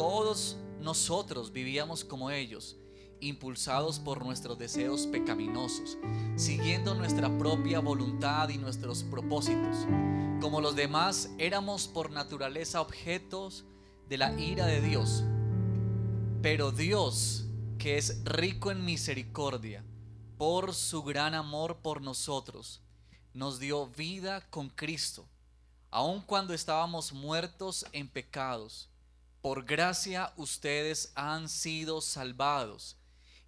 todos nosotros vivíamos como ellos, impulsados por nuestros deseos pecaminosos, siguiendo nuestra propia voluntad y nuestros propósitos. Como los demás, éramos por naturaleza objetos de la ira de Dios. Pero Dios, que es rico en misericordia, por su gran amor por nosotros, nos dio vida con Cristo, aun cuando estábamos muertos en pecados. Por gracia ustedes han sido salvados,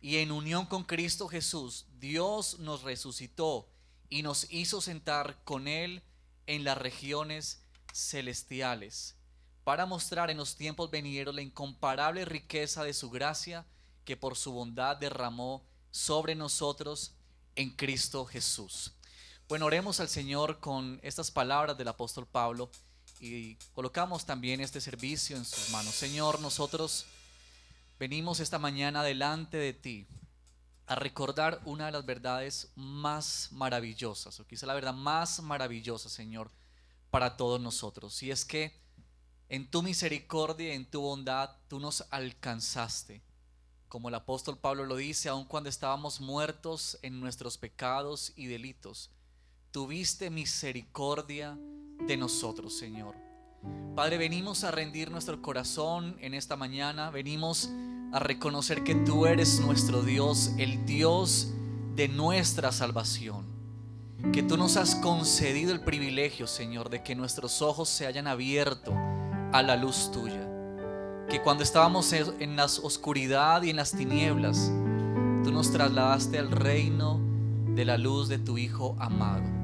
y en unión con Cristo Jesús, Dios nos resucitó y nos hizo sentar con Él en las regiones celestiales, para mostrar en los tiempos venideros la incomparable riqueza de su gracia que por su bondad derramó sobre nosotros en Cristo Jesús. Bueno, oremos al Señor con estas palabras del apóstol Pablo y colocamos también este servicio en sus manos. Señor, nosotros venimos esta mañana delante de ti a recordar una de las verdades más maravillosas, o quizá la verdad más maravillosa, Señor, para todos nosotros. Y es que en tu misericordia y en tu bondad tú nos alcanzaste. Como el apóstol Pablo lo dice, aun cuando estábamos muertos en nuestros pecados y delitos, tuviste misericordia de nosotros, Señor. Padre, venimos a rendir nuestro corazón en esta mañana. Venimos a reconocer que tú eres nuestro Dios, el Dios de nuestra salvación. Que tú nos has concedido el privilegio, Señor, de que nuestros ojos se hayan abierto a la luz tuya. Que cuando estábamos en la oscuridad y en las tinieblas, tú nos trasladaste al reino de la luz de tu Hijo amado.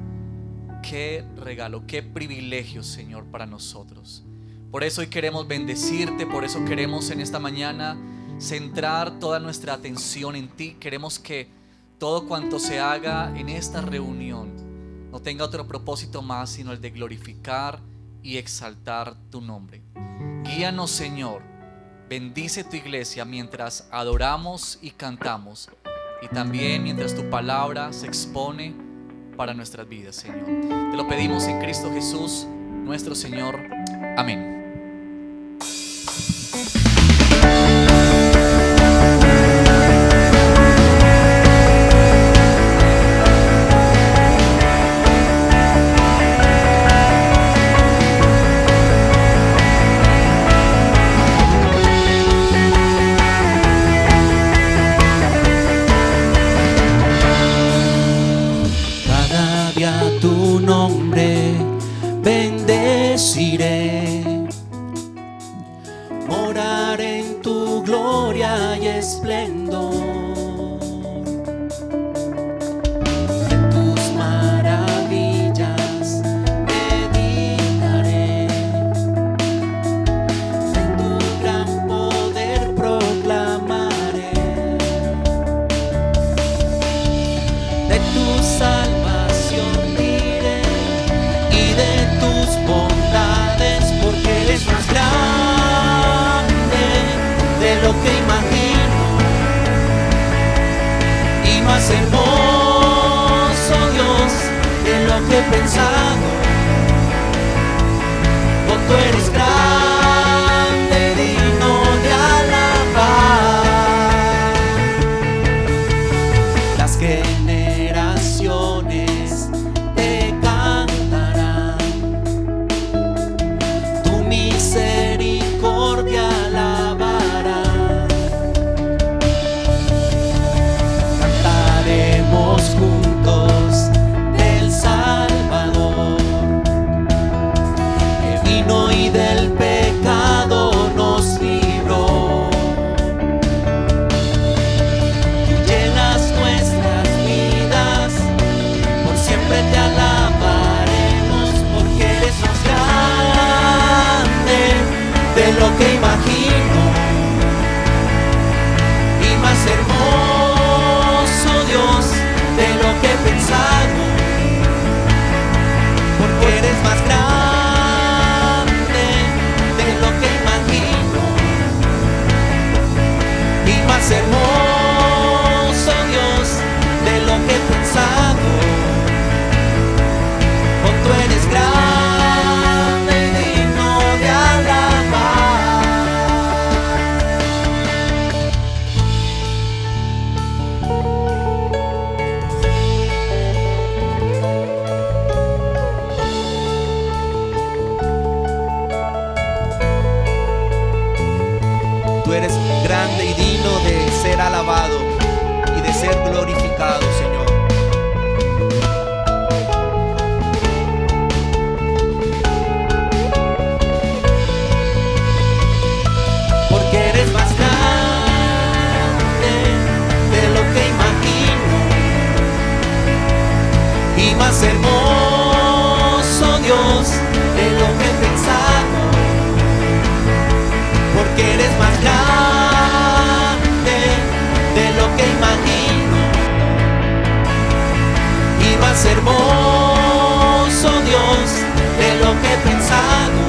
Qué regalo, qué privilegio, Señor, para nosotros. Por eso hoy queremos bendecirte, por eso queremos en esta mañana centrar toda nuestra atención en ti. Queremos que todo cuanto se haga en esta reunión no tenga otro propósito más sino el de glorificar y exaltar tu nombre. Guíanos, Señor, bendice tu iglesia mientras adoramos y cantamos, y también mientras tu palabra se expone para nuestras vidas, Señor. Te lo pedimos en Cristo Jesús, nuestro Señor. Amén. Tu nombre bendeciré, morar en tu gloria y esplendor. En tus maravillas meditaré, en tu gran poder proclamaré, de tu salvación bondades, porque eres más grande de lo que imagino y más hermoso, Dios, de lo que he pensado. Oh, tú eres grande, digno de alabar. Las generaciones te cantarán, misericordia alabará. Cantaremos juntos del Salvador, que vino y del pecado nos libró. Tú llenas nuestras vidas, por siempre te alabaremos, porque eres más grande de lo que imagino y más hermoso, Dios, de lo que he pensado, porque eres más grande de lo que imagino y más hermoso, Dios, de lo que he pensado. Oh, tú eres grande, digno de alabar. Tú eres grande y digno de ser alabado y de ser glorificado, Señor. Porque eres más grande de lo que imagino y más hermoso, Dios, de lo que he pensado. Porque eres más grande de lo que imagino y más hermoso, Dios, de lo que he pensado.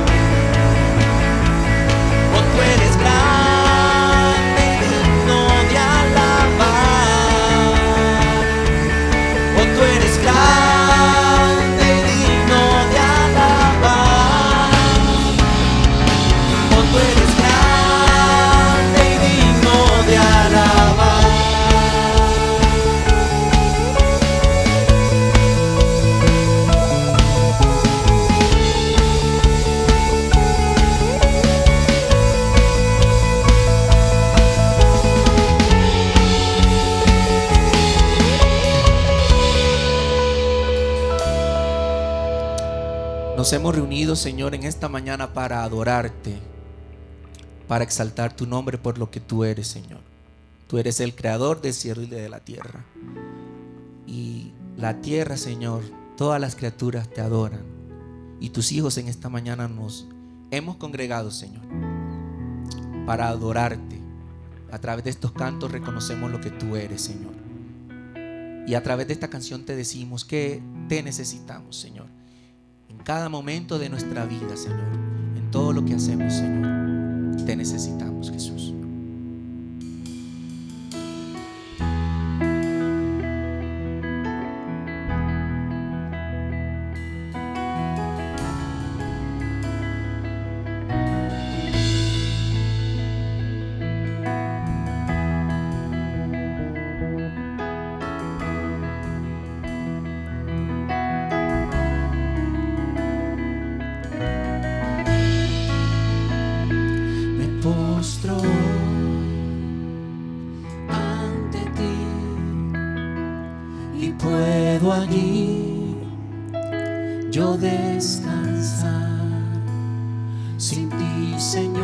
Oh, tú eres grande y digno de alabar. Oh, tú eres grande y digno de alabar. Oh, tú eres grande y digno de alabar. Nos hemos reunido, Señor, en esta mañana para adorarte, para exaltar tu nombre por lo que tú eres, Señor. Tú eres el creador del cielo y de la tierra. Y la tierra, Señor, todas las criaturas te adoran. Y tus hijos en esta mañana nos hemos congregado, Señor, para adorarte. A través de estos cantos reconocemos lo que tú eres, Señor. Y a través de esta canción te decimos que te necesitamos, Señor. En cada momento de nuestra vida, Señor, en todo lo que hacemos, Señor, te necesitamos, Jesús. Postro ante ti y puedo allí yo descansar. Sin ti, Señor,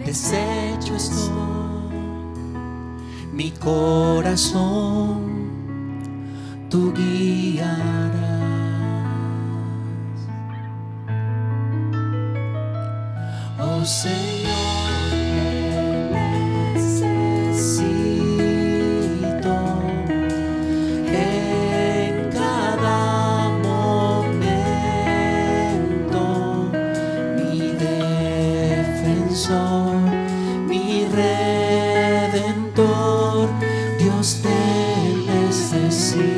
deshecho estoy. Mi corazón tú guiarás. Oh, Señor, te necesito en cada momento. Mi defensor, mi redentor, Dios te necesita.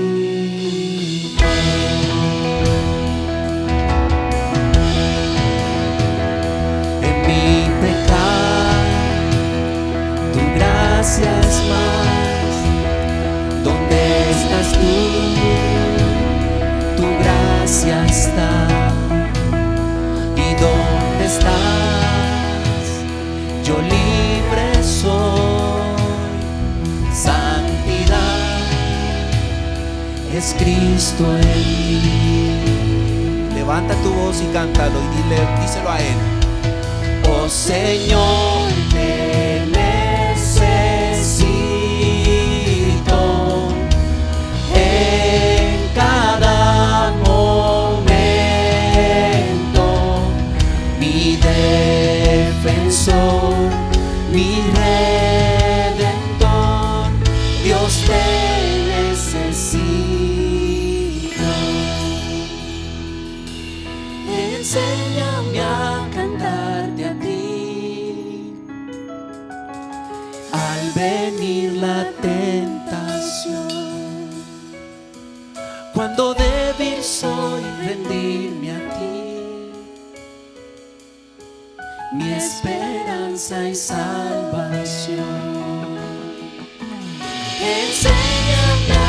Gracias más, ¿dónde estás tú? Tu gracia está. ¿Y dónde estás? Yo libre soy. Santidad es Cristo en mí. Levanta tu voz y cántalo y díselo a Él. Oh, Señor, te necesito en cada momento. Mi defensor, mi redentor, Dios te necesita. Enséñame a cantarte a ti al venir la tentación. Cuando débil soy, rendirme a ti, mi esperanza y salvación. Enséñame a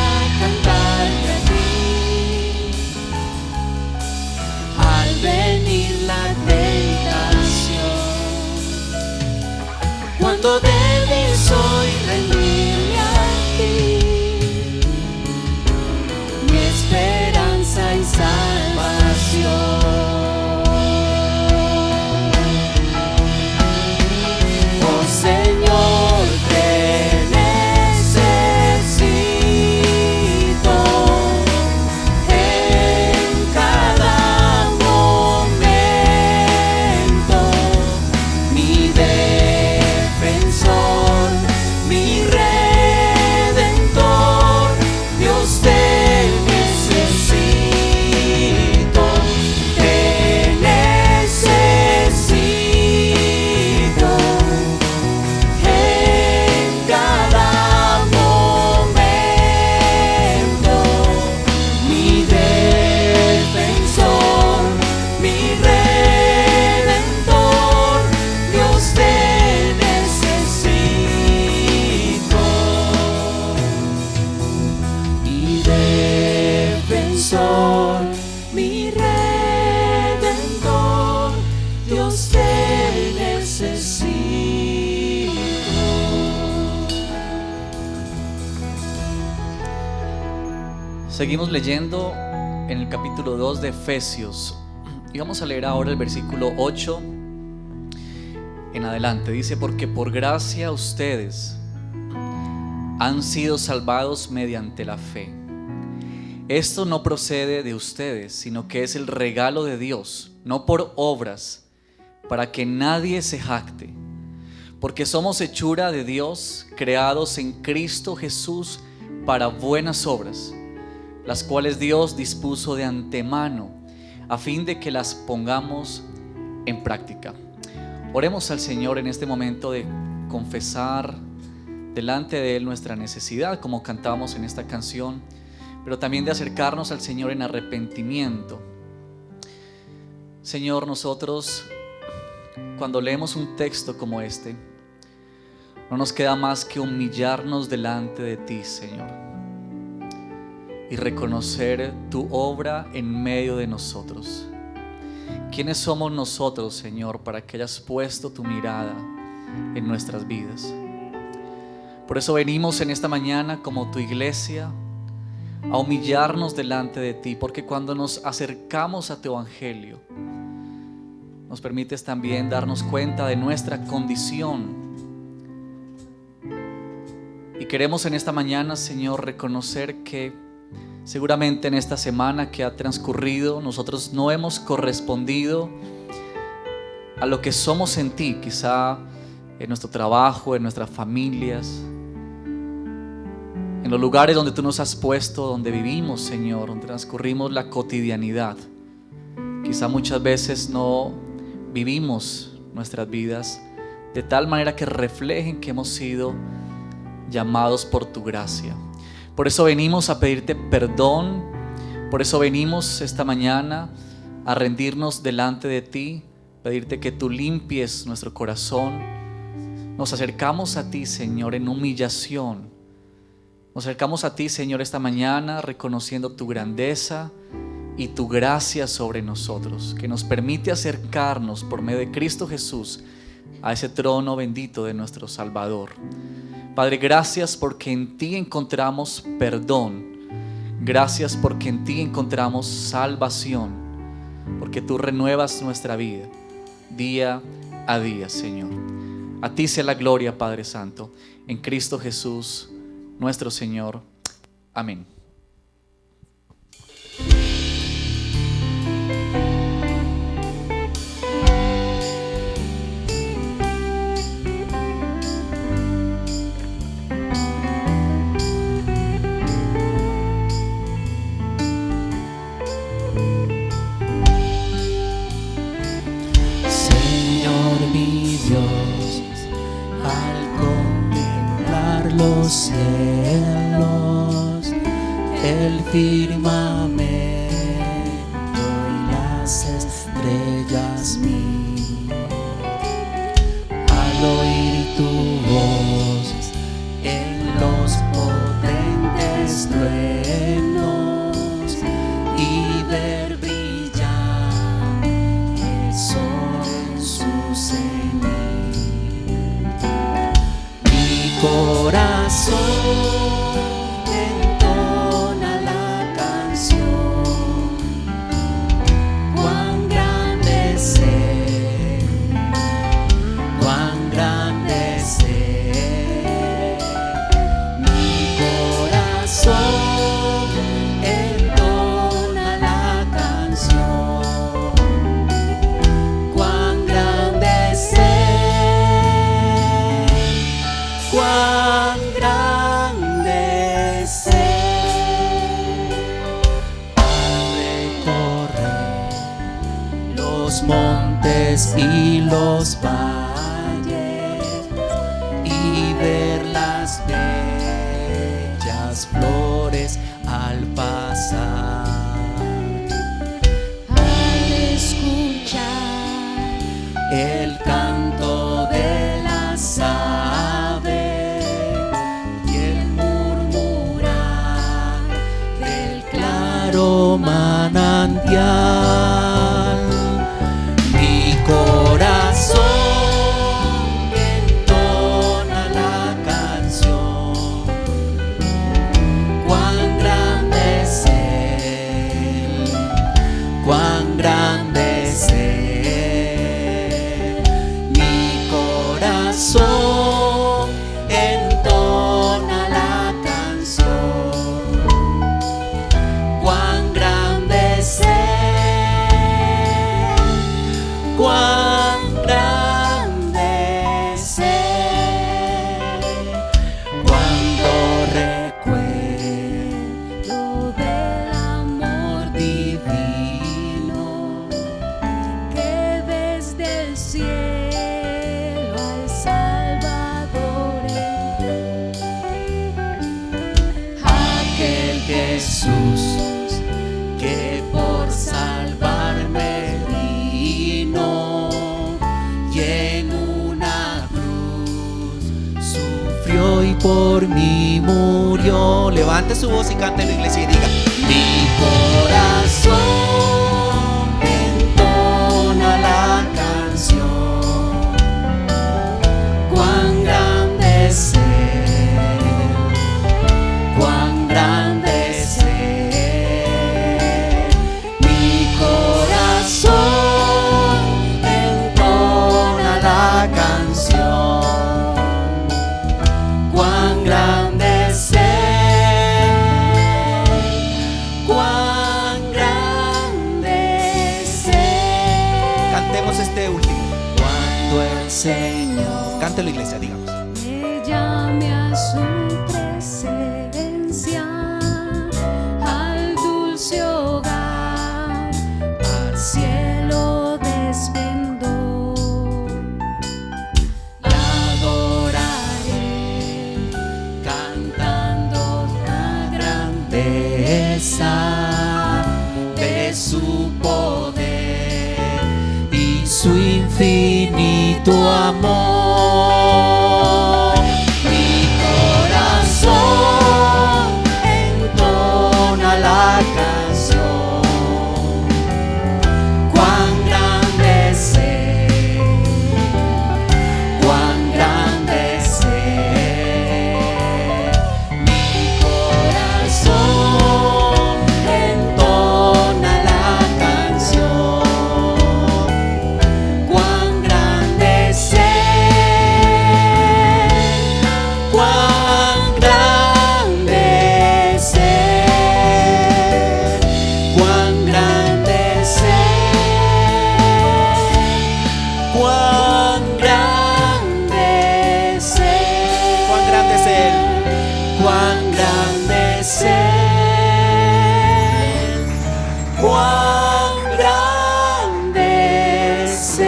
cantarte a ti al venir la tentación. Todo débil soy, rendirme a ti, mi esperanza y salvación. Oh Señor, te necesito en cada momento, mi defensor, mi redentor, Dios te necesito, te necesito en cada momento, mi defensor, mi redentor, Dios te necesito. Mi defensor, mi redentor, Dios te necesito. Seguimos leyendo en el capítulo 2 de Efesios y vamos a leer ahora el versículo 8 en adelante. Dice: porque por gracia ustedes han sido salvados mediante la fe. Esto no procede de ustedes, sino que es el regalo de Dios, no por obras, para que nadie se jacte. Porque somos hechura de Dios, creados en Cristo Jesús para buenas obras, las cuales Dios dispuso de antemano, a fin de que las pongamos en práctica. Oremos al Señor en este momento de confesar delante de Él nuestra necesidad, como cantábamos en esta canción, pero también de acercarnos al Señor en arrepentimiento. Señor, nosotros cuando leemos un texto como este, no nos queda más que humillarnos delante de ti, Señor, y reconocer tu obra en medio de nosotros. ¿Quiénes somos nosotros, Señor, para que hayas puesto tu mirada en nuestras vidas? Por eso venimos en esta mañana como tu iglesia a humillarnos delante de ti, porque cuando nos acercamos a tu evangelio, nos permites también darnos cuenta de nuestra condición. Y queremos en esta mañana, Señor, reconocer que seguramente en esta semana que ha transcurrido nosotros no hemos correspondido a lo que somos en ti, quizá en nuestro trabajo, en nuestras familias, en los lugares donde tú nos has puesto, donde vivimos, Señor, donde transcurrimos la cotidianidad. Quizá muchas veces no vivimos nuestras vidas de tal manera que reflejen que hemos sido llamados por tu gracia. Por eso venimos a pedirte perdón, por eso venimos esta mañana a rendirnos delante de ti, pedirte que tú limpies nuestro corazón. Nos acercamos a ti, Señor, en humillación. Nos acercamos a ti, Señor, esta mañana reconociendo tu grandeza y tu gracia sobre nosotros, que nos permite acercarnos por medio de Cristo Jesús a ese trono bendito de nuestro Salvador. Padre, gracias porque en ti encontramos perdón. Gracias porque en ti encontramos salvación, porque tú renuevas nuestra vida día a día, Señor. A ti sea la gloria, Padre Santo, en Cristo Jesús, nuestro Señor. Amén. Los cielos, el firmamento y las estrellas al oír tu voz en los potentes truenos y ver brillar el sol en su cenit. corazón entona la canción. Cuán grande es Él, cuán grande es Él. Mi corazón entona la canción. Cuán grande es Él, cuán grande es Él. Recorrer los montes y los valles y ver las bellas flores al pasar. Al escuchar el canto de las aves y el murmurar del claro manantial, mi corazón entona la canción. Cuán grande es Él, cuán grande es Él. Mi corazón entona la canción. Cuán grande es Él, cuán grande es Él. Cuando recuerdo del amor divino que desde el cielo al Salvador envió, aquel Jesús que por salvarme vino y en una cruz sufrió y por mí murió. Levante su voz y cante en la iglesia y diga: mi corazón entona la canción. Cuán grande es Él, cuán grande es Él. Mi corazón entona la canción. Cuán grande es Él, cuán grande es Él. Cantemos este último. Cuando el Señor, cántelo iglesia, digamos, me llame a su presencia, al dulce hogar, al cielo de esplendor. adoraré cantando la grandeza de su poder y su infinito amor. Mi corazón entona la canción. Cuán grande es Él, cuán grande es Él. Mi corazón entona la canción. Cuán grande es Él, cuán grande es Él, cuán grande es Él, cuán grande es Él, cuán grande es Él, cuán grande es Él, cuán grande es Él.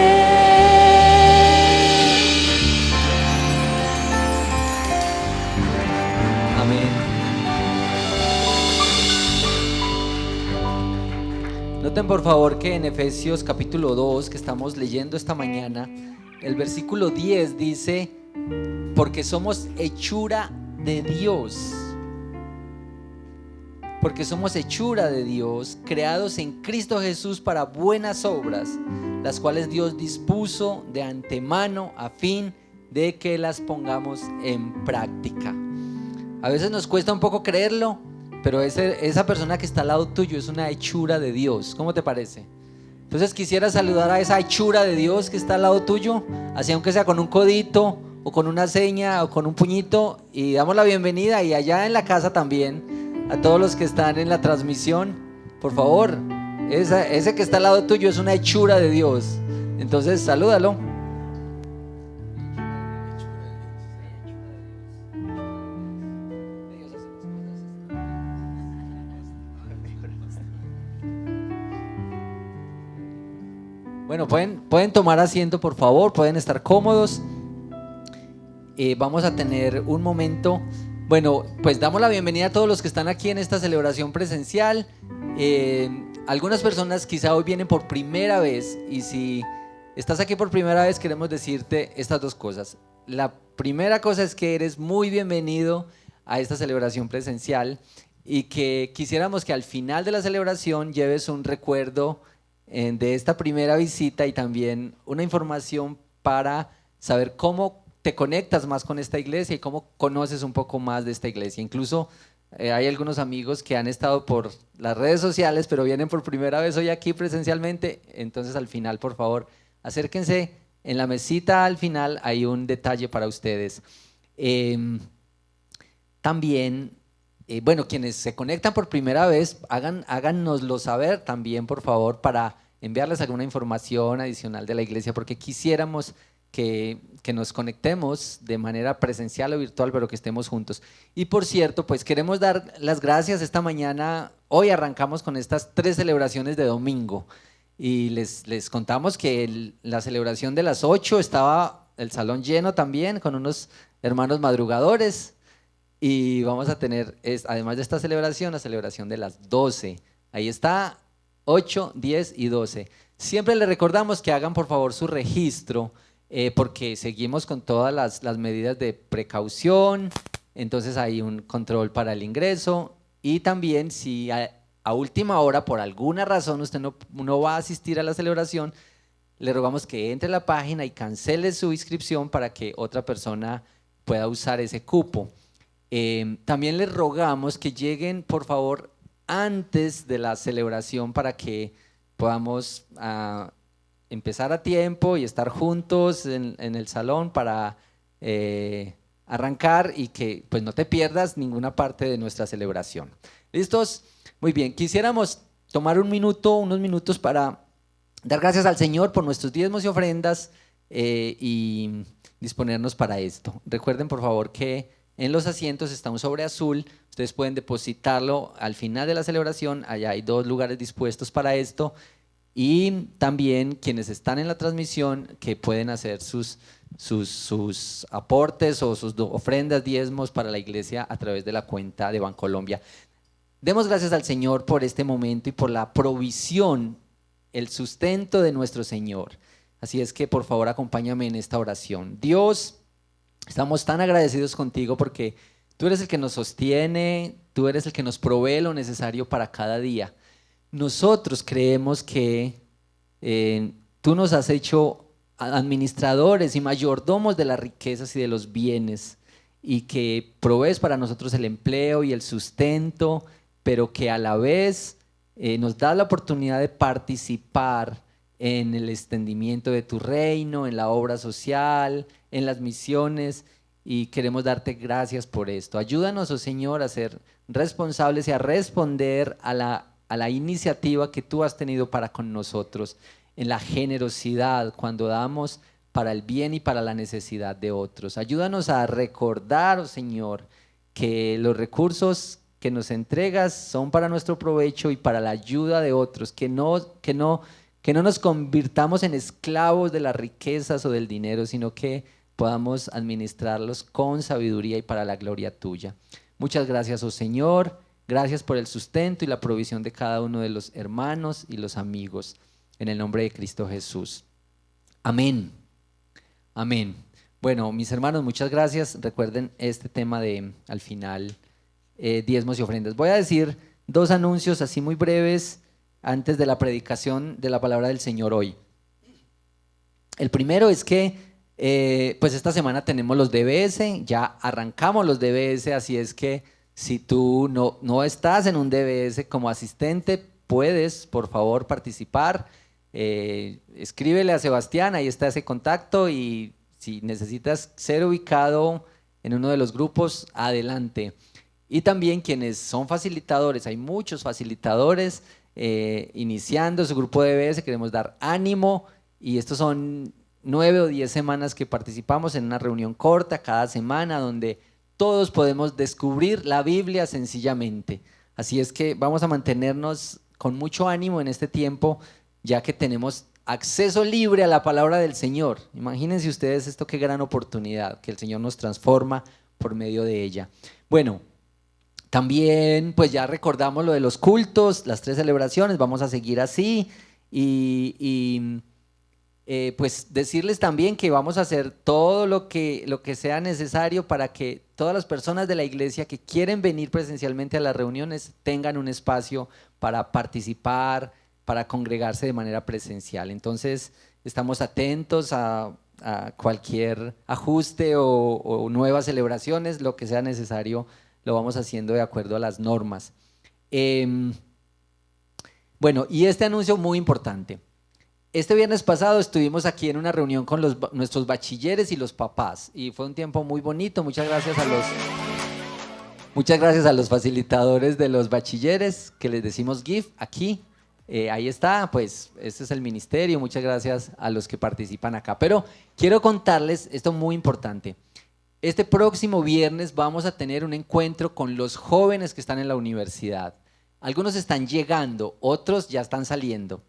Amén. Noten por favor que en Efesios capítulo 2, que estamos leyendo esta mañana, el versículo 10 dice: porque somos hechura de Dios. Porque somos hechura de Dios, creados en Cristo Jesús para buenas obras, las cuales Dios dispuso de antemano a fin de que las pongamos en práctica. A veces nos cuesta un poco creerlo, pero esa persona que está al lado tuyo es una hechura de Dios. ¿Cómo te parece? Entonces quisiera saludar a esa hechura de Dios que está al lado tuyo, así aunque sea con un codito o con una seña o con un puñito, y damos la bienvenida. Y allá en la casa también a todos los que están en la transmisión, por favor, ese que está al lado tuyo es una hechura de Dios. Entonces salúdalo. Bueno, pueden tomar asiento, por favor, pueden estar cómodos. Vamos a tener un momento. Bueno, pues damos la bienvenida a todos los que están aquí en esta celebración presencial. Algunas personas quizá hoy vienen por primera vez, y si estás aquí por primera vez queremos decirte estas dos cosas. La primera cosa es que eres muy bienvenido a esta celebración presencial y que quisiéramos que al final de la celebración lleves un recuerdo de esta primera visita y también una información para saber cómo te conectas más con esta iglesia y cómo conoces un poco más de esta iglesia. Incluso hay algunos amigos que han estado por las redes sociales, pero vienen por primera vez hoy aquí presencialmente. Entonces al final, por favor, acérquense. En la mesita al final hay un detalle para ustedes. También, bueno, quienes se conectan por primera vez, háganoslo saber también, por favor, para enviarles alguna información adicional de la iglesia, porque quisiéramos que nos conectemos de manera presencial o virtual, pero que estemos juntos. Y por cierto, pues queremos dar las gracias esta mañana. Hoy arrancamos con estas 3 celebraciones de domingo y les contamos que la celebración de las 8 estaba el salón lleno también, con unos hermanos madrugadores. Y vamos a tener, además de esta celebración, la celebración de las 12. Ahí está, 8, 10 y 12. Siempre les recordamos que hagan por favor su registro, porque seguimos con todas las medidas de precaución. Entonces hay un control para el ingreso. Y también si a última hora, por alguna razón, usted no va a asistir a la celebración, le rogamos que entre a la página y cancele su inscripción para que otra persona pueda usar ese cupo. También les rogamos que lleguen por favor antes de la celebración para que podamos empezar a tiempo y estar juntos en el salón para arrancar y que pues no te pierdas ninguna parte de nuestra celebración. ¿Listos? Muy bien, quisiéramos tomar unos minutos para dar gracias al Señor por nuestros diezmos y ofrendas y disponernos para esto. Recuerden por favor que en los asientos está un sobre azul, ustedes pueden depositarlo al final de la celebración, allá hay 2 lugares dispuestos para esto, y también quienes están en la transmisión que pueden hacer sus aportes o sus ofrendas, diezmos para la iglesia a través de la cuenta de Bancolombia. Demos gracias al Señor por este momento y por la provisión, el sustento de nuestro Señor. Así es que por favor acompáñame en esta oración. Dios, estamos tan agradecidos contigo porque tú eres el que nos sostiene, tú eres el que nos provee lo necesario para cada día. Nosotros creemos que tú nos has hecho administradores y mayordomos de las riquezas y de los bienes, y que provees para nosotros el empleo y el sustento, pero que a la vez nos das la oportunidad de participar en el extendimiento de tu reino, en la obra social, en las misiones, y queremos darte gracias por esto. Ayúdanos, oh Señor, a ser responsables y a responder a la iniciativa que tú has tenido para con nosotros, en la generosidad, cuando damos para el bien y para la necesidad de otros. Ayúdanos a recordar, oh Señor, que los recursos que nos entregas son para nuestro provecho y para la ayuda de otros, que no nos convirtamos en esclavos de las riquezas o del dinero, sino que podamos administrarlos con sabiduría y para la gloria tuya. Muchas gracias, oh Señor. Gracias por el sustento y la provisión de cada uno de los hermanos y los amigos. En el nombre de Cristo Jesús. Amén. Amén. Bueno, mis hermanos, muchas gracias. Recuerden este tema de, al final, diezmos y ofrendas. Voy a decir 2 anuncios así muy breves antes de la predicación de la palabra del Señor hoy. El primero es que Pues esta semana tenemos los DBS, ya arrancamos los DBS, así es que si tú no estás en un DBS como asistente, puedes por favor participar. Escríbele a Sebastián, ahí está ese contacto, y si necesitas ser ubicado en uno de los grupos, adelante. Y también quienes son facilitadores, hay muchos facilitadores iniciando su grupo de DBS, queremos dar ánimo, y estos son 9 o 10 semanas que participamos en una reunión corta cada semana donde todos podemos descubrir la Biblia sencillamente. Así es que vamos a mantenernos con mucho ánimo en este tiempo, ya que tenemos acceso libre a la palabra del Señor. Imagínense ustedes esto, qué gran oportunidad, que el Señor nos transforma por medio de ella. Bueno, también pues ya recordamos lo de los cultos, las 3 celebraciones, vamos a seguir así, pues decirles también que vamos a hacer todo lo que sea necesario para que todas las personas de la iglesia que quieren venir presencialmente a las reuniones tengan un espacio para participar, para congregarse de manera presencial. Entonces estamos atentos a cualquier ajuste o nuevas celebraciones, lo que sea necesario lo vamos haciendo de acuerdo a las normas. Bueno, y este anuncio muy importante. Este viernes pasado estuvimos aquí en una reunión con nuestros bachilleres y los papás, y fue un tiempo muy bonito. Muchas gracias a los facilitadores de los bachilleres, que les decimos GIF aquí. Ahí está, pues este es el ministerio. Muchas gracias a los que participan acá. Pero quiero contarles esto muy importante. Este próximo viernes vamos a tener un encuentro con los jóvenes que están en la universidad. Algunos están llegando, otros ya están saliendo.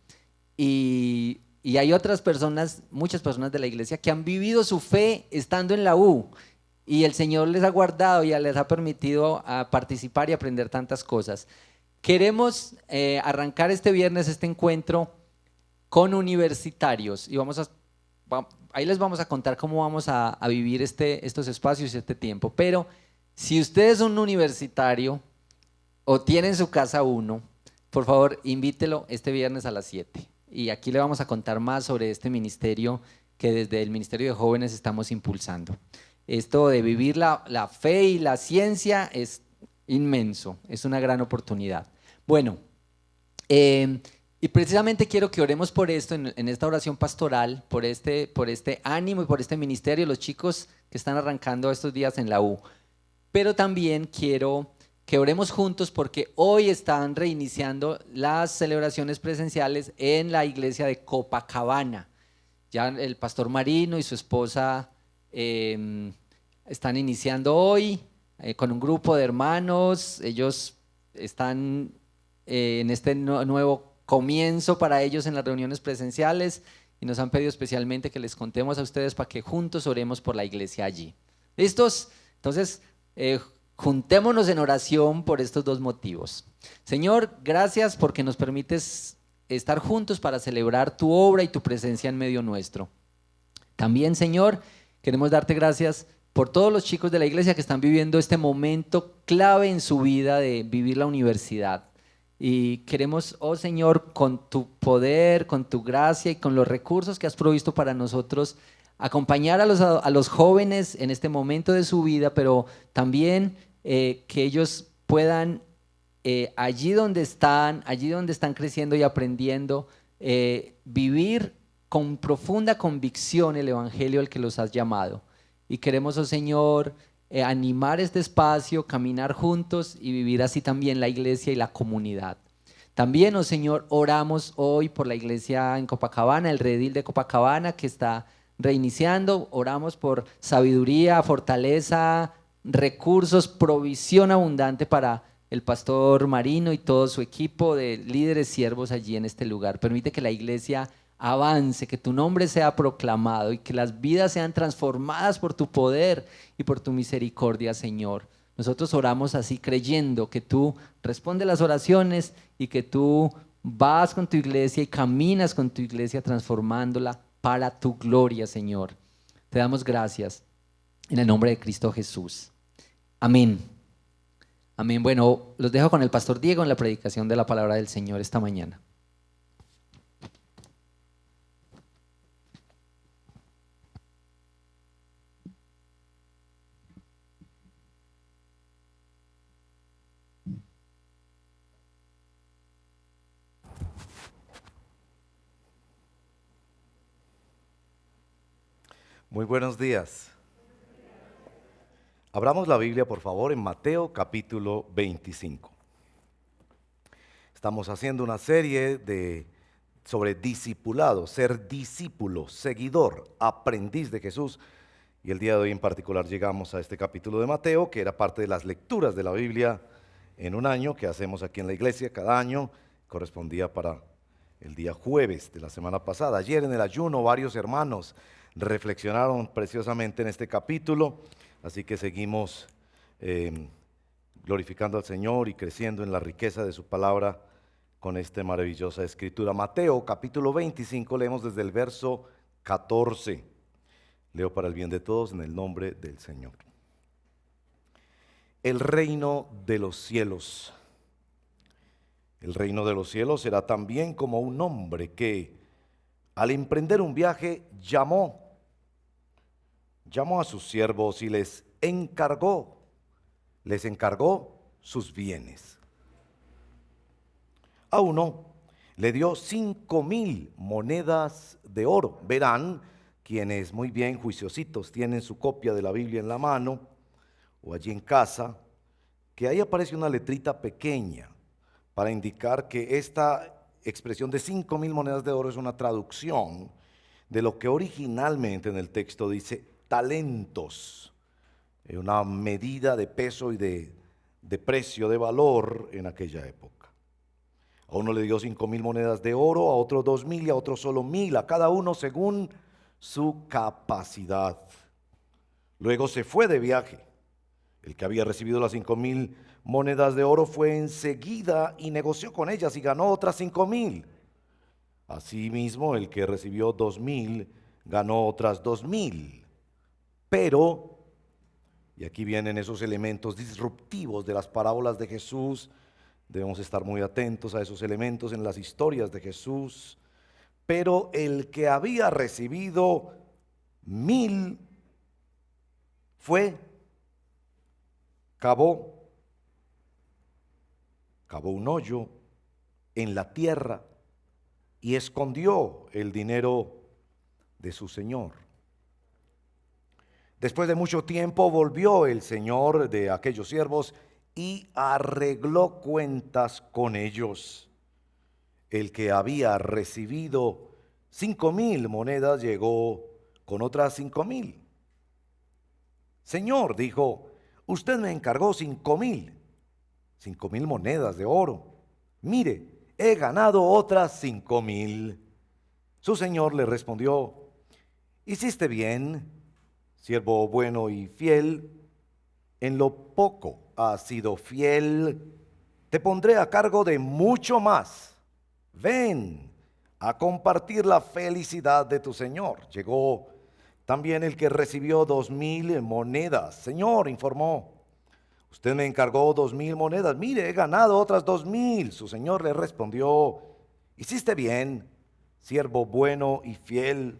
Y hay otras personas, muchas personas de la iglesia, que han vivido su fe estando en la U, y el Señor les ha guardado y les ha permitido participar y aprender tantas cosas. Queremos arrancar este viernes este encuentro con universitarios, y ahí les vamos a contar cómo vamos a vivir estos espacios y este tiempo. Pero si usted es un universitario o tiene en su casa uno, por favor invítelo este viernes a las 7. Y aquí le vamos a contar más sobre este ministerio que desde el Ministerio de Jóvenes estamos impulsando. Esto de vivir la fe y la ciencia es inmenso, es una gran oportunidad. Bueno, y precisamente quiero que oremos por esto en esta oración pastoral, por este ánimo y por este ministerio, los chicos que están arrancando estos días en la U. Pero también quiero que oremos juntos porque hoy están reiniciando las celebraciones presenciales en la iglesia de Copacabana. Ya el pastor Marino y su esposa están iniciando hoy con un grupo de hermanos. Ellos están en este nuevo comienzo para ellos en las reuniones presenciales, y nos han pedido especialmente que les contemos a ustedes para que juntos oremos por la iglesia allí. ¿Listos? Entonces, juntémonos en oración por estos 2 motivos. Señor, gracias porque nos permites estar juntos para celebrar tu obra y tu presencia en medio nuestro. También, Señor, queremos darte gracias por todos los chicos de la iglesia que están viviendo este momento clave en su vida de vivir la universidad. Y queremos, oh Señor, con tu poder, con tu gracia y con los recursos que has provisto para nosotros, acompañar a los jóvenes en este momento de su vida, pero también que ellos puedan, allí donde están creciendo y aprendiendo, vivir con profunda convicción el evangelio al que los has llamado. Y queremos, oh Señor, animar este espacio, caminar juntos y vivir así también la iglesia y la comunidad. También, oh Señor, oramos hoy por la iglesia en Copacabana, el redil de Copacabana que está reiniciando. Oramos por sabiduría, fortaleza, recursos, provisión abundante para el pastor Marino y todo su equipo de líderes siervos allí en este lugar. Permite que la iglesia avance, que tu nombre sea proclamado y que las vidas sean transformadas por tu poder y por tu misericordia, Señor. Nosotros oramos así creyendo que tú respondes las oraciones y que tú vas con tu iglesia y caminas con tu iglesia transformándola para tu gloria, Señor. Te damos gracias en el nombre de Cristo Jesús. Amén. Amén. Bueno, los dejo con el pastor Diego en la predicación de la palabra del Señor esta mañana. Muy buenos días. Abramos la Biblia, por favor, en Mateo capítulo 25. Estamos haciendo una serie sobre discipulado, ser discípulo, seguidor, aprendiz de Jesús. Y el día de hoy en particular llegamos a este capítulo de Mateo, que era parte de las lecturas de la Biblia en un año que hacemos aquí en la iglesia cada año. Correspondía para el día jueves de la semana pasada. Ayer en el ayuno varios hermanos reflexionaron preciosamente en este capítulo, así que seguimos glorificando al Señor y creciendo en la riqueza de su palabra con esta maravillosa escritura. Mateo capítulo 25, leemos desde el verso 14. Leo para el bien de todos en el nombre del Señor. El reino de los cielos. El reino de los cielos será también como un hombre que, al emprender un viaje, llamó a sus siervos y les encargó sus bienes. A uno le dio 5,000 monedas de oro. Verán quienes muy bien juiciositos tienen su copia de la Biblia en la mano o allí en casa, que ahí aparece una letrita pequeña para indicar que esta expresión de 5,000 monedas de oro es una traducción de lo que originalmente en el texto dice talentos, una medida de peso y de precio, de valor en aquella época. A uno le dio 5,000 monedas de oro, a otro 2,000 y a otro solo 1,000, a cada uno según su capacidad. Luego se fue de viaje. El que había recibido las 5,000 monedas de oro fue enseguida y negoció con ellas y ganó otras 5,000. Asimismo, el que recibió 2,000 ganó otras 2,000. Pero, y aquí vienen esos elementos disruptivos de las parábolas de Jesús, debemos estar muy atentos a esos elementos en las historias de Jesús. Pero el que había recibido 1,000 cavó un hoyo en la tierra y escondió el dinero de su señor. Después de mucho tiempo volvió el señor de aquellos siervos y arregló cuentas con ellos. El que había recibido 5,000 monedas llegó con otras 5,000. Señor, dijo, usted me encargó 5,000 monedas de oro. Mire, he ganado otras 5,000. Su señor le respondió, hiciste bien, siervo bueno y fiel. En lo poco has sido fiel, te pondré a cargo de mucho más. Ven a compartir la felicidad de tu señor. Llegó también el que recibió 2,000 monedas. Señor, informó, usted me encargó 2,000 monedas. Mire, he ganado otras 2,000. Su señor le respondió, hiciste bien, siervo bueno y fiel.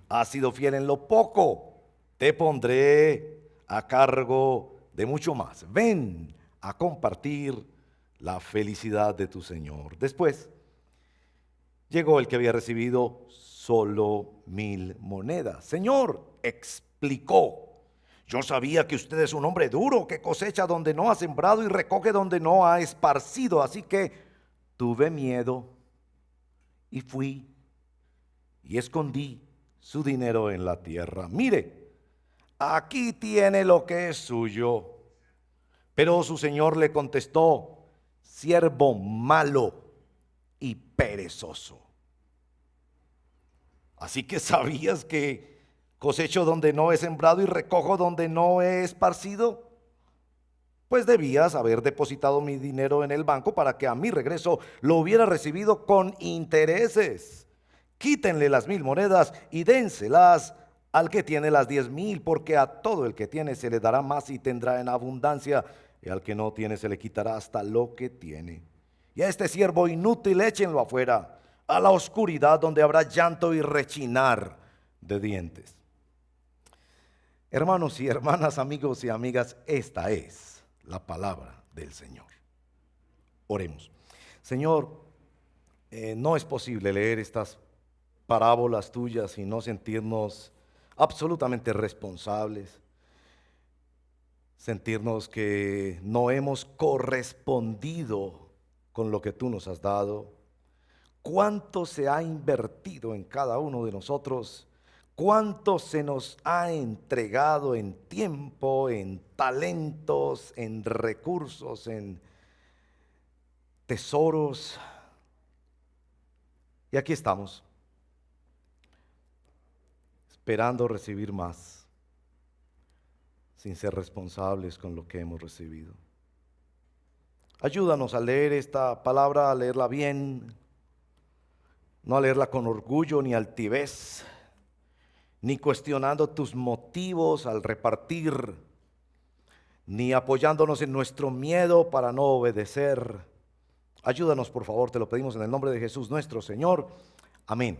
Has sido fiel en lo poco, te pondré a cargo de mucho más. Ven a compartir la felicidad de tu señor. Después llegó el que había recibido solo 1,000 monedas. Señor, explicó, yo sabía que usted es un hombre duro, que cosecha donde no ha sembrado y recoge donde no ha esparcido. Así que tuve miedo y fui y escondí su dinero en la tierra. Mire, aquí tiene lo que es suyo. Pero su señor le contestó, siervo malo y perezoso. Así que sabías que cosecho donde no he sembrado y recojo donde no he esparcido. Pues debías haber depositado mi dinero en el banco para que a mi regreso lo hubiera recibido con intereses. Quítenle las 1,000 monedas y dénselas al que tiene las 10,000, porque a todo el que tiene se le dará más y tendrá en abundancia, y al que no tiene se le quitará hasta lo que tiene. Y a este siervo inútil échenlo afuera, a la oscuridad donde habrá llanto y rechinar de dientes. Hermanos y hermanas, amigos y amigas, esta es la palabra del Señor. Oremos. Señor, no es posible leer estas parábolas tuyas y no sentirnos absolutamente responsables, sentirnos que no hemos correspondido con lo que tú nos has dado. ¿Cuánto se ha invertido en cada uno de nosotros? ¿Cuánto se nos ha entregado en tiempo, en talentos, en recursos, en tesoros? Y aquí estamos, esperando recibir más, sin ser responsables con lo que hemos recibido. Ayúdanos a leer esta palabra, a leerla bien, no a leerla con orgullo ni altivez, ni cuestionando tus motivos al repartir, ni apoyándonos en nuestro miedo para no obedecer. Ayúdanos, por favor, te lo pedimos en el nombre de Jesús nuestro Señor. Amén.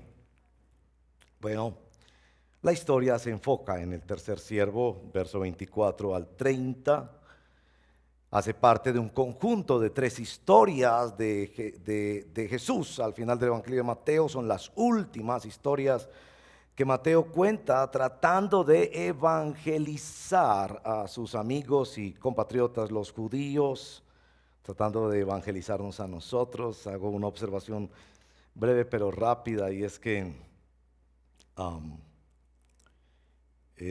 Bueno, la historia se enfoca en el tercer siervo, verso 24 al 30. Hace parte de un conjunto de 3 historias de Jesús. Al final del Evangelio de Mateo son las últimas historias que Mateo cuenta tratando de evangelizar a sus amigos y compatriotas los judíos, tratando de evangelizarnos a nosotros. Hago una observación breve pero rápida, y es que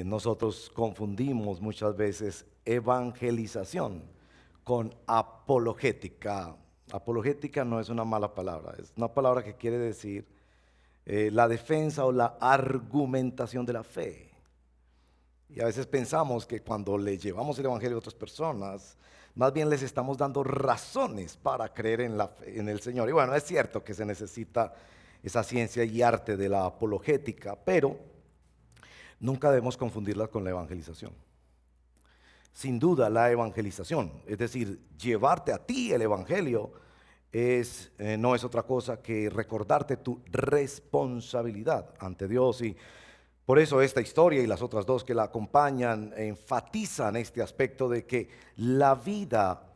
nosotros confundimos muchas veces evangelización con apologética. Apologética no es una mala palabra, es una palabra que quiere decir la defensa o la argumentación de la fe. Y a veces pensamos que cuando le llevamos el evangelio a otras personas, más bien les estamos dando razones para creer en el Señor. Y bueno, es cierto que se necesita esa ciencia y arte de la apologética, pero nunca debemos confundirla con la evangelización. Sin duda, la evangelización, es decir, llevarte a ti el evangelio, no es otra cosa que recordarte tu responsabilidad ante Dios. Y por eso esta historia y las otras 2 que la acompañan enfatizan este aspecto de que la vida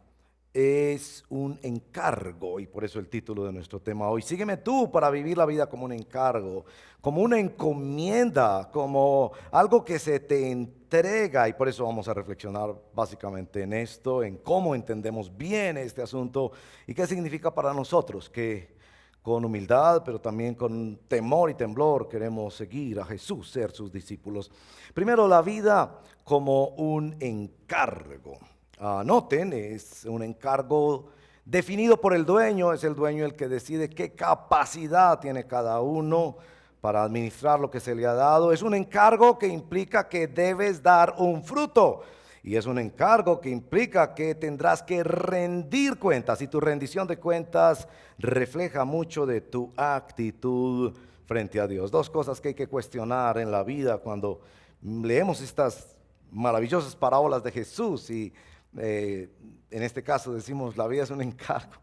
es un encargo, y por eso el título de nuestro tema hoy: sígueme tú para vivir la vida como un encargo, como una encomienda, como algo que se te entrega. Y por eso vamos a reflexionar básicamente en esto, en cómo entendemos bien este asunto y qué significa para nosotros, que con humildad, pero también con temor y temblor queremos seguir a Jesús, ser sus discípulos. Primero, la vida como un encargo. Noten, es un encargo definido por el dueño. Es el dueño el que decide qué capacidad tiene cada uno para administrar lo que se le ha dado. Es un encargo que implica que debes dar un fruto, y es un encargo que implica que tendrás que rendir cuentas, y tu rendición de cuentas refleja mucho de tu actitud frente a Dios. 2 cosas que hay que cuestionar en la vida cuando leemos estas maravillosas parábolas de Jesús, y en este caso decimos la vida es un encargo,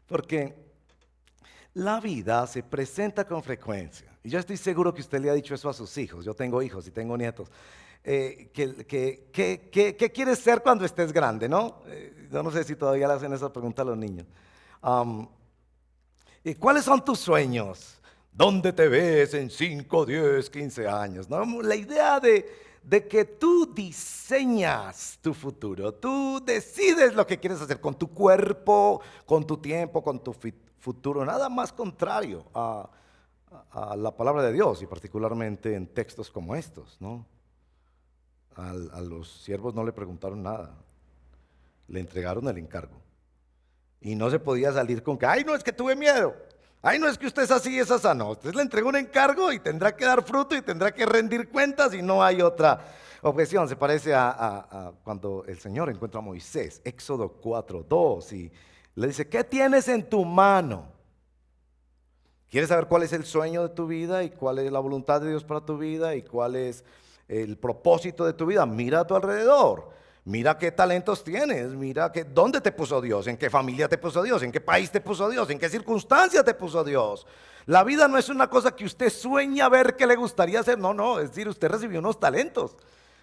porque la vida se presenta con frecuencia. Y yo estoy seguro que usted le ha dicho eso a sus hijos. Yo tengo hijos y tengo nietos. ¿Qué quieres ser cuando estés grande, no? Yo no sé si todavía le hacen esa pregunta a los niños. ¿Y cuáles son tus sueños? ¿Dónde te ves en 5, 10, 15 años? ¿No? La idea de que tú diseñas tu futuro, tú decides lo que quieres hacer con tu cuerpo, con tu tiempo, con tu futuro. Nada más contrario a la palabra de Dios, y particularmente en textos como estos, ¿no? A los siervos no le preguntaron nada, le entregaron el encargo, y no se podía salir con que, ay, no, es que tuve miedo, ay, no, es que usted es así, es así. No, usted le entregó un encargo y tendrá que dar fruto y tendrá que rendir cuentas, y no hay otra objeción. Se parece a cuando el Señor encuentra a Moisés, Éxodo 4:2, y le dice: ¿qué tienes en tu mano? ¿Quieres saber cuál es el sueño de tu vida y cuál es la voluntad de Dios para tu vida y cuál es el propósito de tu vida? Mira a tu alrededor, mira qué talentos tienes, mira dónde te puso Dios, en qué familia te puso Dios, en qué país te puso Dios, en qué circunstancia te puso Dios. La vida no es una cosa que usted sueña ver que le gustaría hacer, no, es decir, usted recibió unos talentos,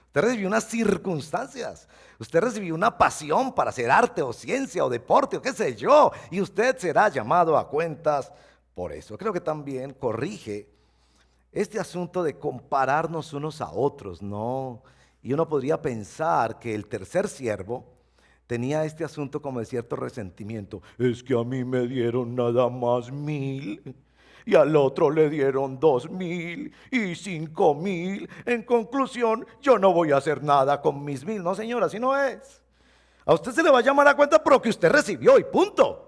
usted recibió unas circunstancias, usted recibió una pasión para hacer arte o ciencia o deporte o qué sé yo, y usted será llamado a cuentas por eso. Creo que también corrige este asunto de compararnos unos a otros, ¿no? Y uno podría pensar que el tercer siervo tenía este asunto como de cierto resentimiento. Es que a mí me dieron nada más 1,000 y al otro le dieron 2,000 y 5,000. En conclusión, yo no voy a hacer nada con mis 1,000. No, señora, así no es. A usted se le va a llamar a cuenta por lo que usted recibió y punto.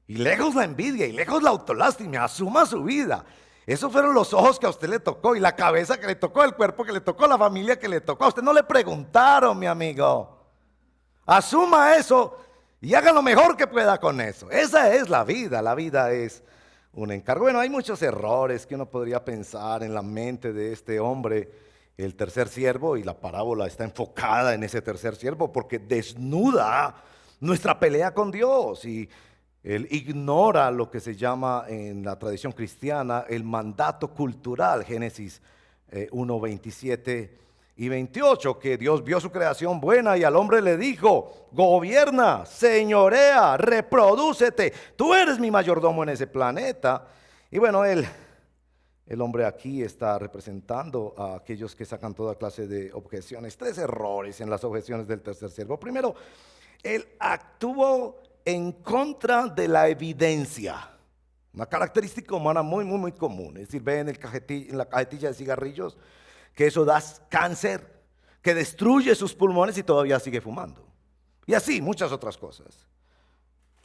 Y lejos la envidia y lejos la autolástima, asuma su vida. Esos fueron los ojos que a usted le tocó y la cabeza que le tocó, el cuerpo que le tocó, la familia que le tocó. A usted no le preguntaron, mi amigo. Asuma eso y haga lo mejor que pueda con eso. Esa es la vida es un encargo. Bueno, hay muchos errores que uno podría pensar en la mente de este hombre, el tercer siervo, y la parábola está enfocada en ese tercer siervo porque desnuda nuestra pelea con Dios y él ignora lo que se llama en la tradición cristiana el mandato cultural, Génesis 1, 27 y 28, que Dios vio su creación buena y al hombre le dijo: gobierna, señorea, reprodúcete, tú eres mi mayordomo en ese planeta. Y bueno, el hombre aquí está representando a aquellos que sacan toda clase de objeciones. 3 errores en las objeciones del tercer siervo. Primero, él actuó en contra de la evidencia, una característica humana muy común. Es decir, ve en la cajetilla de cigarrillos que eso da cáncer, que destruye sus pulmones y todavía sigue fumando. Y así muchas otras cosas.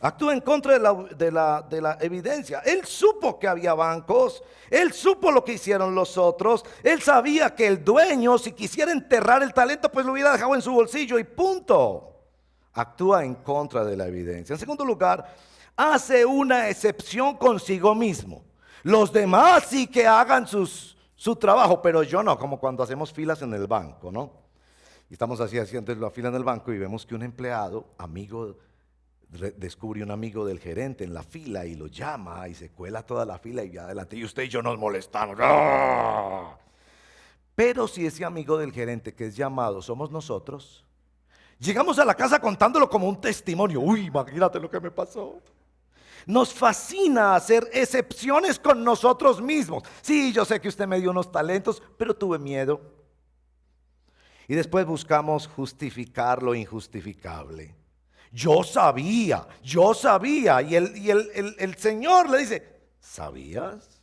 Actúa en contra de la evidencia. Él supo que había bancos, él supo lo que hicieron los otros, él sabía que el dueño, si quisiera enterrar el talento, pues lo hubiera dejado en su bolsillo y punto. Actúa en contra de la evidencia. En segundo lugar, hace una excepción consigo mismo. Los demás sí que hagan su trabajo, pero yo no, como cuando hacemos filas en el banco, ¿no? Y estamos así haciendo la fila en el banco y vemos que un empleado, descubre un amigo del gerente en la fila y lo llama y se cuela toda la fila y ya adelante. Y usted y yo nos molestamos. ¡Ah! Pero si ese amigo del gerente que es llamado somos nosotros, llegamos a la casa contándolo como un testimonio. Uy, imagínate lo que me pasó. Nos fascina hacer excepciones con nosotros mismos. Sí, yo sé que usted me dio unos talentos, pero tuve miedo. Y después buscamos justificar lo injustificable. Yo sabía. Y el Señor le dice: ¿sabías?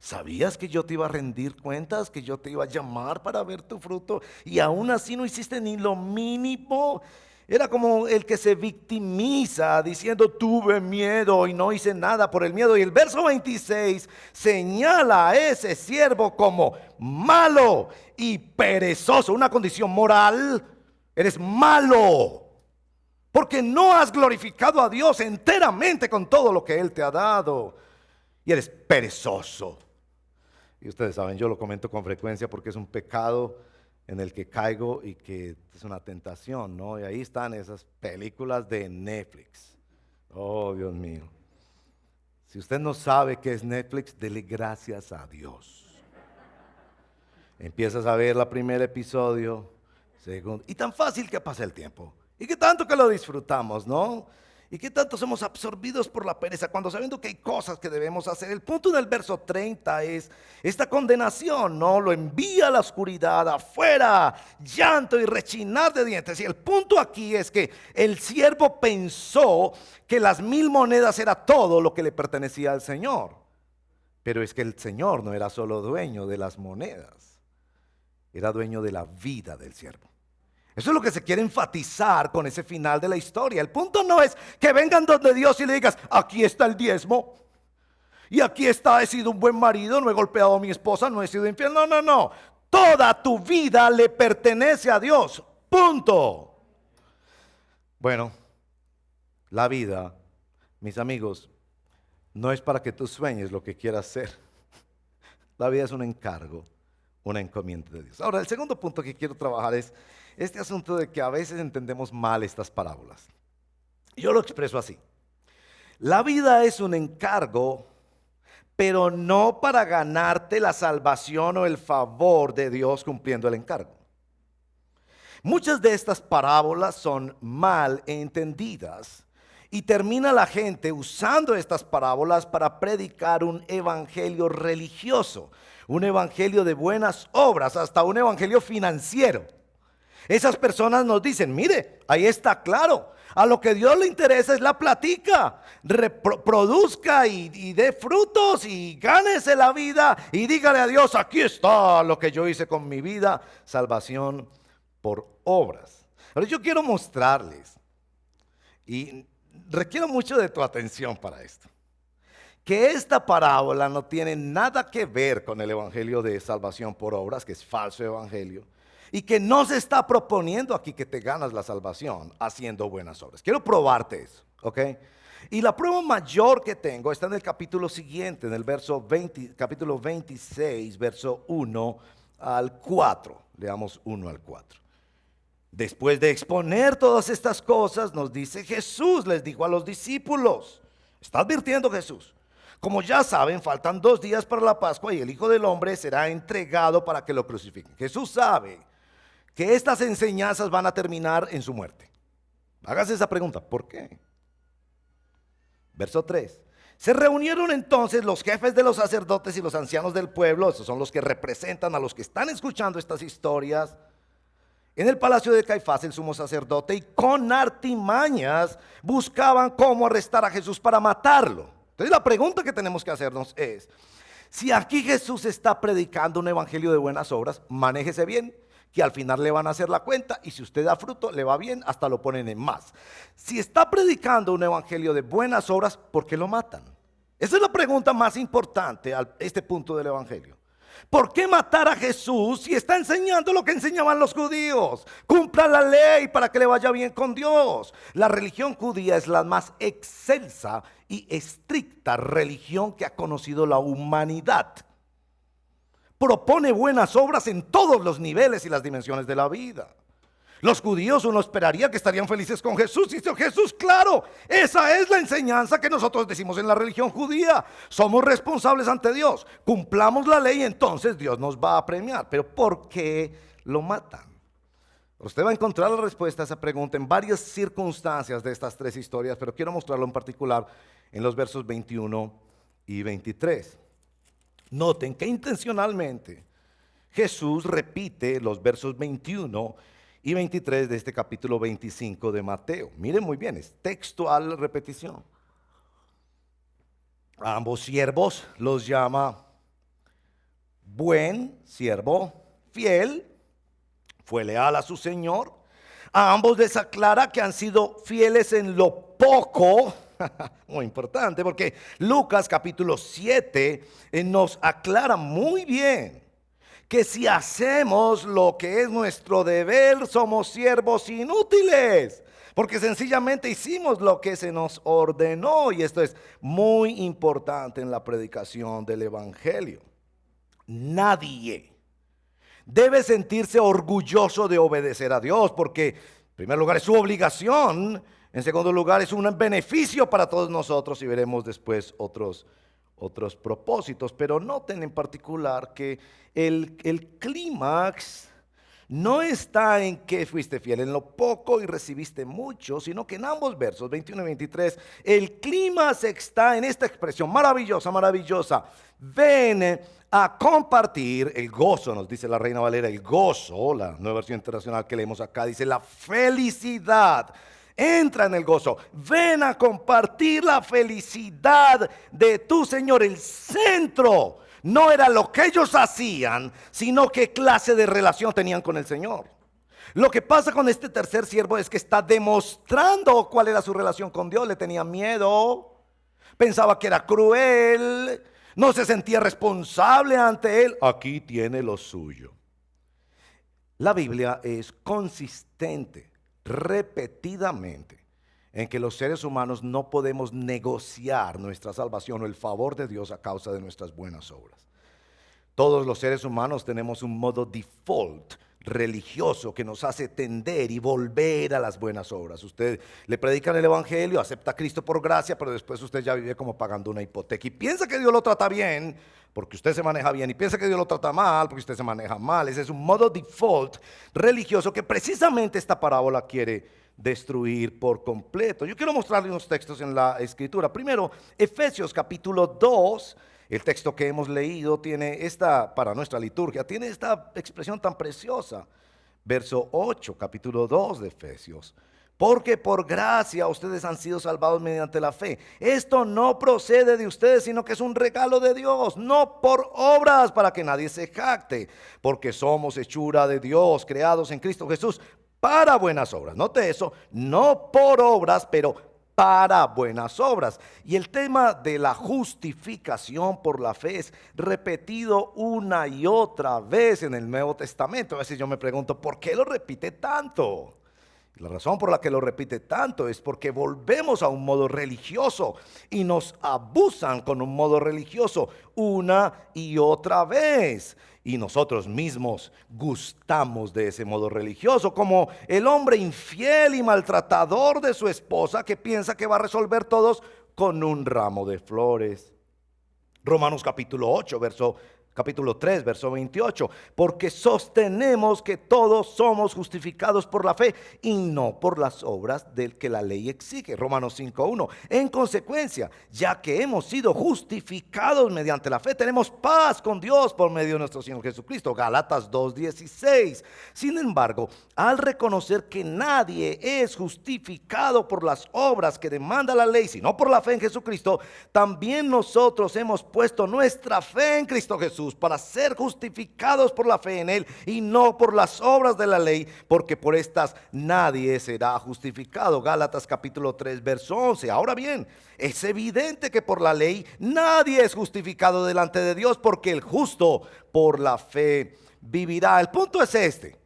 ¿Sabías que yo te iba a rendir cuentas? ¿Que yo te iba a llamar para ver tu fruto? Y aún así no hiciste ni lo mínimo. Era como el que se victimiza diciendo: tuve miedo y no hice nada por el miedo. Y el verso 26 señala a ese siervo como malo y perezoso. Una condición moral: eres malo porque no has glorificado a Dios enteramente con todo lo que Él te ha dado. Y eres perezoso. Y ustedes saben, yo lo comento con frecuencia porque es un pecado en el que caigo y que es una tentación, ¿no? Y ahí están esas películas de Netflix. Oh, Dios mío. Si usted no sabe qué es Netflix, dele gracias a Dios. Empiezas a ver el primer episodio, segundo, y tan fácil que pasa el tiempo. Y qué tanto que lo disfrutamos, ¿no? Y qué tanto somos absorbidos por la pereza cuando sabiendo que hay cosas que debemos hacer. El punto del verso 30 es esta condenación, ¿no? Lo envía a la oscuridad, afuera, llanto y rechinar de dientes. Y el punto aquí es que el siervo pensó que las 1,000 monedas era todo lo que le pertenecía al Señor. Pero es que el Señor no era solo dueño de las monedas, era dueño de la vida del siervo. Eso es lo que se quiere enfatizar con ese final de la historia. El punto no es que vengan donde Dios y le digas: aquí está el diezmo, y aquí está, he sido un buen marido, no he golpeado a mi esposa, no he sido infiel. No. Toda tu vida le pertenece a Dios. Punto. Bueno, la vida, mis amigos, no es para que tú sueñes lo que quieras ser. La vida es un encargo, una encomienda de Dios. Ahora, el segundo punto que quiero trabajar es este asunto de que a veces entendemos mal estas parábolas. Yo lo expreso así: la vida es un encargo, pero no para ganarte la salvación o el favor de Dios cumpliendo el encargo. Muchas de estas parábolas son mal entendidas Y termina la gente usando estas parábolas para predicar un evangelio religioso, un evangelio de buenas obras, hasta un evangelio financiero. Esas personas nos dicen, mire, ahí está claro, a lo que Dios le interesa es la platica, produzca y dé frutos y gánese la vida y dígale a Dios, aquí está lo que yo hice con mi vida, salvación por obras. Ahora yo quiero mostrarles, y requiero mucho de tu atención para esto, que esta parábola no tiene nada que ver con el evangelio de salvación por obras, que es falso evangelio, y que no se está proponiendo aquí que te ganas la salvación haciendo buenas obras. Quiero probarte eso, ¿ok? Y la prueba mayor que tengo está en el capítulo siguiente, en el capítulo 26, verso 1 al 4. Leamos 1 al 4. Después de exponer todas estas cosas, nos dice Jesús, les dijo a los discípulos, está advirtiendo Jesús, como ya saben, faltan 2 días para la Pascua y el Hijo del Hombre será entregado para que lo crucifiquen. Jesús sabe que estas enseñanzas van a terminar en su muerte. Hágase esa pregunta, ¿por qué? Verso 3. Se reunieron entonces los jefes de los sacerdotes y los ancianos del pueblo, esos son los que representan a los que están escuchando estas historias, en el palacio de Caifás, el sumo sacerdote, y con artimañas buscaban cómo arrestar a Jesús para matarlo. Entonces la pregunta que tenemos que hacernos es, si aquí Jesús está predicando un evangelio de buenas obras, manéjese bien, que al final le van a hacer la cuenta y si usted da fruto, le va bien, hasta lo ponen en más. Si está predicando un evangelio de buenas obras, ¿por qué lo matan? Esa es la pregunta más importante a este punto del evangelio. ¿Por qué matar a Jesús si está enseñando lo que enseñaban los judíos? Cumpla la ley para que le vaya bien con Dios. La religión judía es la más excelsa y estricta religión que ha conocido la humanidad. Propone buenas obras en todos los niveles y las dimensiones de la vida. Los judíos, uno esperaría que estarían felices con Jesús. Y dice Jesús, claro, esa es la enseñanza que nosotros decimos en la religión judía. Somos responsables ante Dios. Cumplamos la ley y entonces Dios nos va a premiar. Pero ¿por qué lo matan? Usted va a encontrar la respuesta a esa pregunta en varias circunstancias de estas 3 historias, pero quiero mostrarlo en particular en los versos 21 y 23. Noten que intencionalmente Jesús repite los versos 21 y 23 de este capítulo 25 de Mateo. Miren muy bien, es textual repetición. A ambos siervos los llama buen siervo, fiel, fue leal a su señor. A ambos les aclara que han sido fieles en lo poco. Muy importante, porque Lucas capítulo 7 nos aclara muy bien que si hacemos lo que es nuestro deber, somos siervos inútiles, porque sencillamente hicimos lo que se nos ordenó, y esto es muy importante en la predicación del evangelio. Nadie debe sentirse orgulloso de obedecer a Dios, porque en primer lugar es su obligación, en segundo lugar es un beneficio para todos nosotros, y veremos después otros propósitos. Pero noten en particular que el clímax no está en que fuiste fiel en lo poco y recibiste mucho, sino que en ambos versos 21 y 23 el clímax está en esta expresión maravillosa. Ven a compartir el gozo, nos dice la Reina Valera, el gozo, la nueva versión internacional que leemos acá dice la felicidad. Entra en el gozo, ven a compartir la felicidad de tu Señor. El centro no era lo que ellos hacían, sino qué clase de relación tenían con el Señor. Lo que pasa con este tercer siervo es que está demostrando cuál era su relación con Dios. Le tenía miedo, pensaba que era cruel, no se sentía responsable ante él. Aquí tiene lo suyo. La Biblia es consistente repetidamente en que los seres humanos no podemos negociar nuestra salvación o el favor de Dios a causa de nuestras buenas obras. Todos los seres humanos tenemos un modo default religioso que nos hace tender y volver a las buenas obras. Usted le predican el evangelio, acepta a Cristo por gracia, pero después usted ya vive como pagando una hipoteca y piensa que Dios lo trata bien porque usted se maneja bien, y piensa que Dios lo trata mal porque usted se maneja mal. Ese es un modo default religioso que precisamente esta parábola quiere destruir por completo. Yo quiero mostrarle unos textos en la Escritura. Primero, Efesios capítulo 2, el texto que hemos leído tiene esta, para nuestra liturgia, tiene esta expresión tan preciosa. Verso 8, capítulo 2 de Efesios. Porque por gracia ustedes han sido salvados mediante la fe. Esto no procede de ustedes, sino que es un regalo de Dios, no por obras para que nadie se jacte, porque somos hechura de Dios, creados en Cristo Jesús para buenas obras. Note eso, no por obras, pero para buenas obras. Y el tema de la justificación por la fe es repetido una y otra vez en el Nuevo Testamento. A veces yo me pregunto, ¿por qué lo repite tanto? La razón por la que lo repite tanto es porque volvemos a un modo religioso y nos abusan con un modo religioso una y otra vez. Y nosotros mismos gustamos de ese modo religioso, como el hombre infiel y maltratador de su esposa que piensa que va a resolver todos con un ramo de flores. Romanos capítulo 8, capítulo 3, verso 28, porque sostenemos que todos somos justificados por la fe y no por las obras del que la ley exige. Romanos 5:1. En consecuencia, ya que hemos sido justificados mediante la fe, tenemos paz con Dios por medio de nuestro Señor Jesucristo. Gálatas 2:16. Sin embargo, al reconocer que nadie es justificado por las obras que demanda la ley, sino por la fe en Jesucristo, también nosotros hemos puesto nuestra fe en Cristo Jesús para ser justificados por la fe en Él y no por las obras de la ley, porque por estas nadie será justificado. Gálatas capítulo 3, verso 11. Ahora bien, es evidente que por la ley nadie es justificado delante de Dios, porque el justo por la fe vivirá. El punto es este: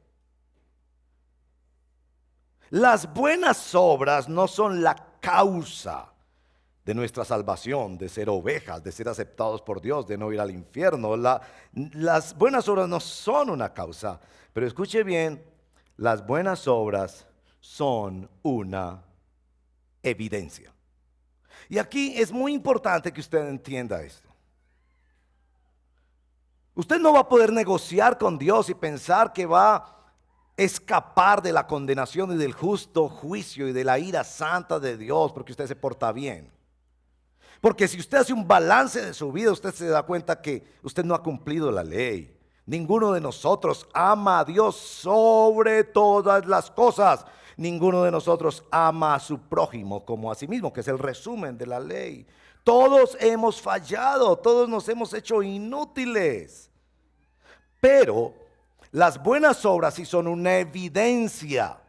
las buenas obras no son la causa de nuestra salvación, de ser ovejas, de ser aceptados por Dios, de no ir al infierno. Las buenas obras no son una causa, pero escuche bien, las buenas obras son una evidencia. Y aquí es muy importante que usted entienda esto. Usted no va a poder negociar con Dios y pensar que va a escapar de la condenación y del justo juicio y de la ira santa de Dios porque usted se porta bien. Porque si usted hace un balance de su vida, usted se da cuenta que usted no ha cumplido la ley. Ninguno de nosotros ama a Dios sobre todas las cosas. Ninguno de nosotros ama a su prójimo como a sí mismo, que es el resumen de la ley. Todos hemos fallado, todos nos hemos hecho inútiles. Pero las buenas obras sí son una evidencia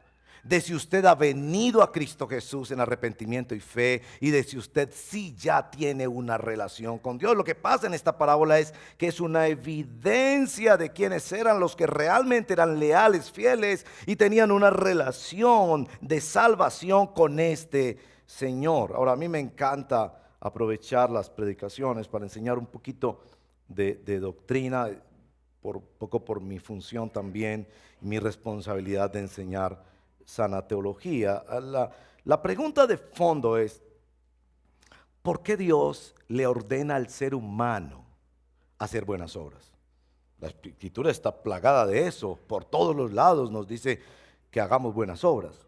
de si usted ha venido a Cristo Jesús en arrepentimiento y fe, y de si usted sí ya tiene una relación con Dios. Lo que pasa en esta parábola es que es una evidencia de quienes eran los que realmente eran leales, fieles y tenían una relación de salvación con este Señor. Ahora, a mí me encanta aprovechar las predicaciones para enseñar un poquito de doctrina, poco por mi función también, mi responsabilidad de enseñar sana teología. La pregunta de fondo es: ¿por qué Dios le ordena al ser humano hacer buenas obras? La Escritura está plagada de eso. Por todos los lados nos dice que hagamos buenas obras.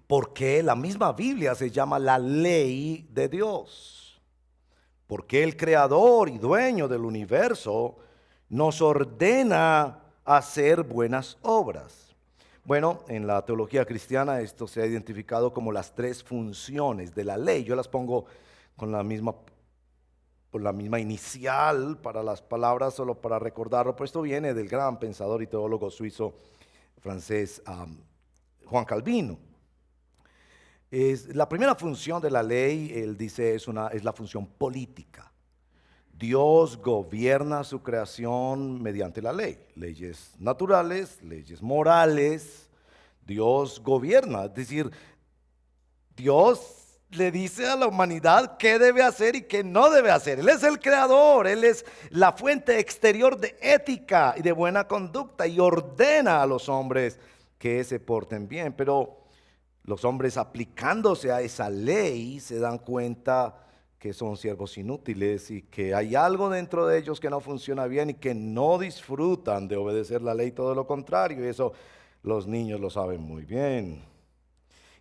Porque la misma Biblia se llama la ley de Dios. Porque el creador y dueño del universo nos ordena hacer buenas obras. Bueno, en la teología cristiana esto se ha identificado como las tres funciones de la ley. Yo las pongo con la misma inicial para las palabras, solo para recordarlo, pues esto viene del gran pensador y teólogo suizo francés Juan Calvino. La primera función de la ley, él dice, es la función política. Dios gobierna su creación mediante la ley, leyes naturales, leyes morales. Dios gobierna, es decir, Dios le dice a la humanidad qué debe hacer y qué no debe hacer. Él es el creador, Él es la fuente exterior de ética y de buena conducta y ordena a los hombres que se porten bien. Pero los hombres, aplicándose a esa ley, se dan cuenta que son siervos inútiles y que hay algo dentro de ellos que no funciona bien y que no disfrutan de obedecer la ley, todo lo contrario. Y eso Los niños lo saben muy bien.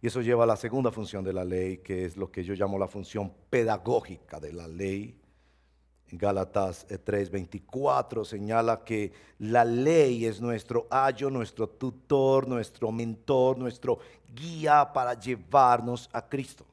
Y eso lleva a la segunda función de la ley, que es lo que yo llamo la función pedagógica de la ley. En Gálatas 3:24 señala que la ley es nuestro ayo, nuestro tutor, nuestro mentor, nuestro guía para llevarnos a Cristo.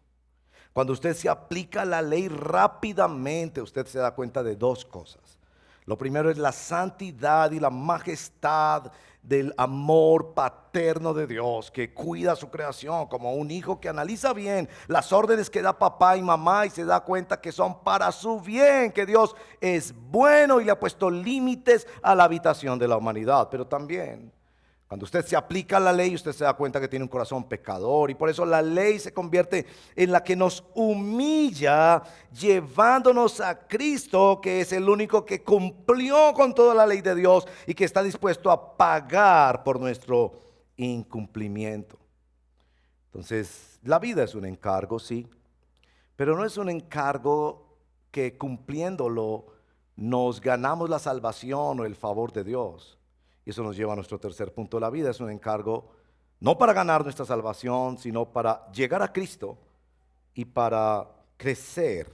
Cuando usted se aplica la ley rápidamente, usted se da cuenta de dos cosas. Lo primero es la santidad y la majestad del amor paterno de Dios, que cuida su creación como un hijo que analiza bien las órdenes que da papá y mamá y se da cuenta que son para su bien, que Dios es bueno y le ha puesto límites a la habitación de la humanidad. Pero también, cuando usted se aplica a la ley, usted se da cuenta que tiene un corazón pecador, y por eso la ley se convierte en la que nos humilla, llevándonos a Cristo, que es el único que cumplió con toda la ley de Dios y que está dispuesto a pagar por nuestro incumplimiento. Entonces, la vida es un encargo, sí, pero no es un encargo que cumpliéndolo nos ganamos la salvación o el favor de Dios. Y eso nos lleva a nuestro tercer punto. La vida es un encargo no para ganar nuestra salvación, sino para llegar a Cristo y para crecer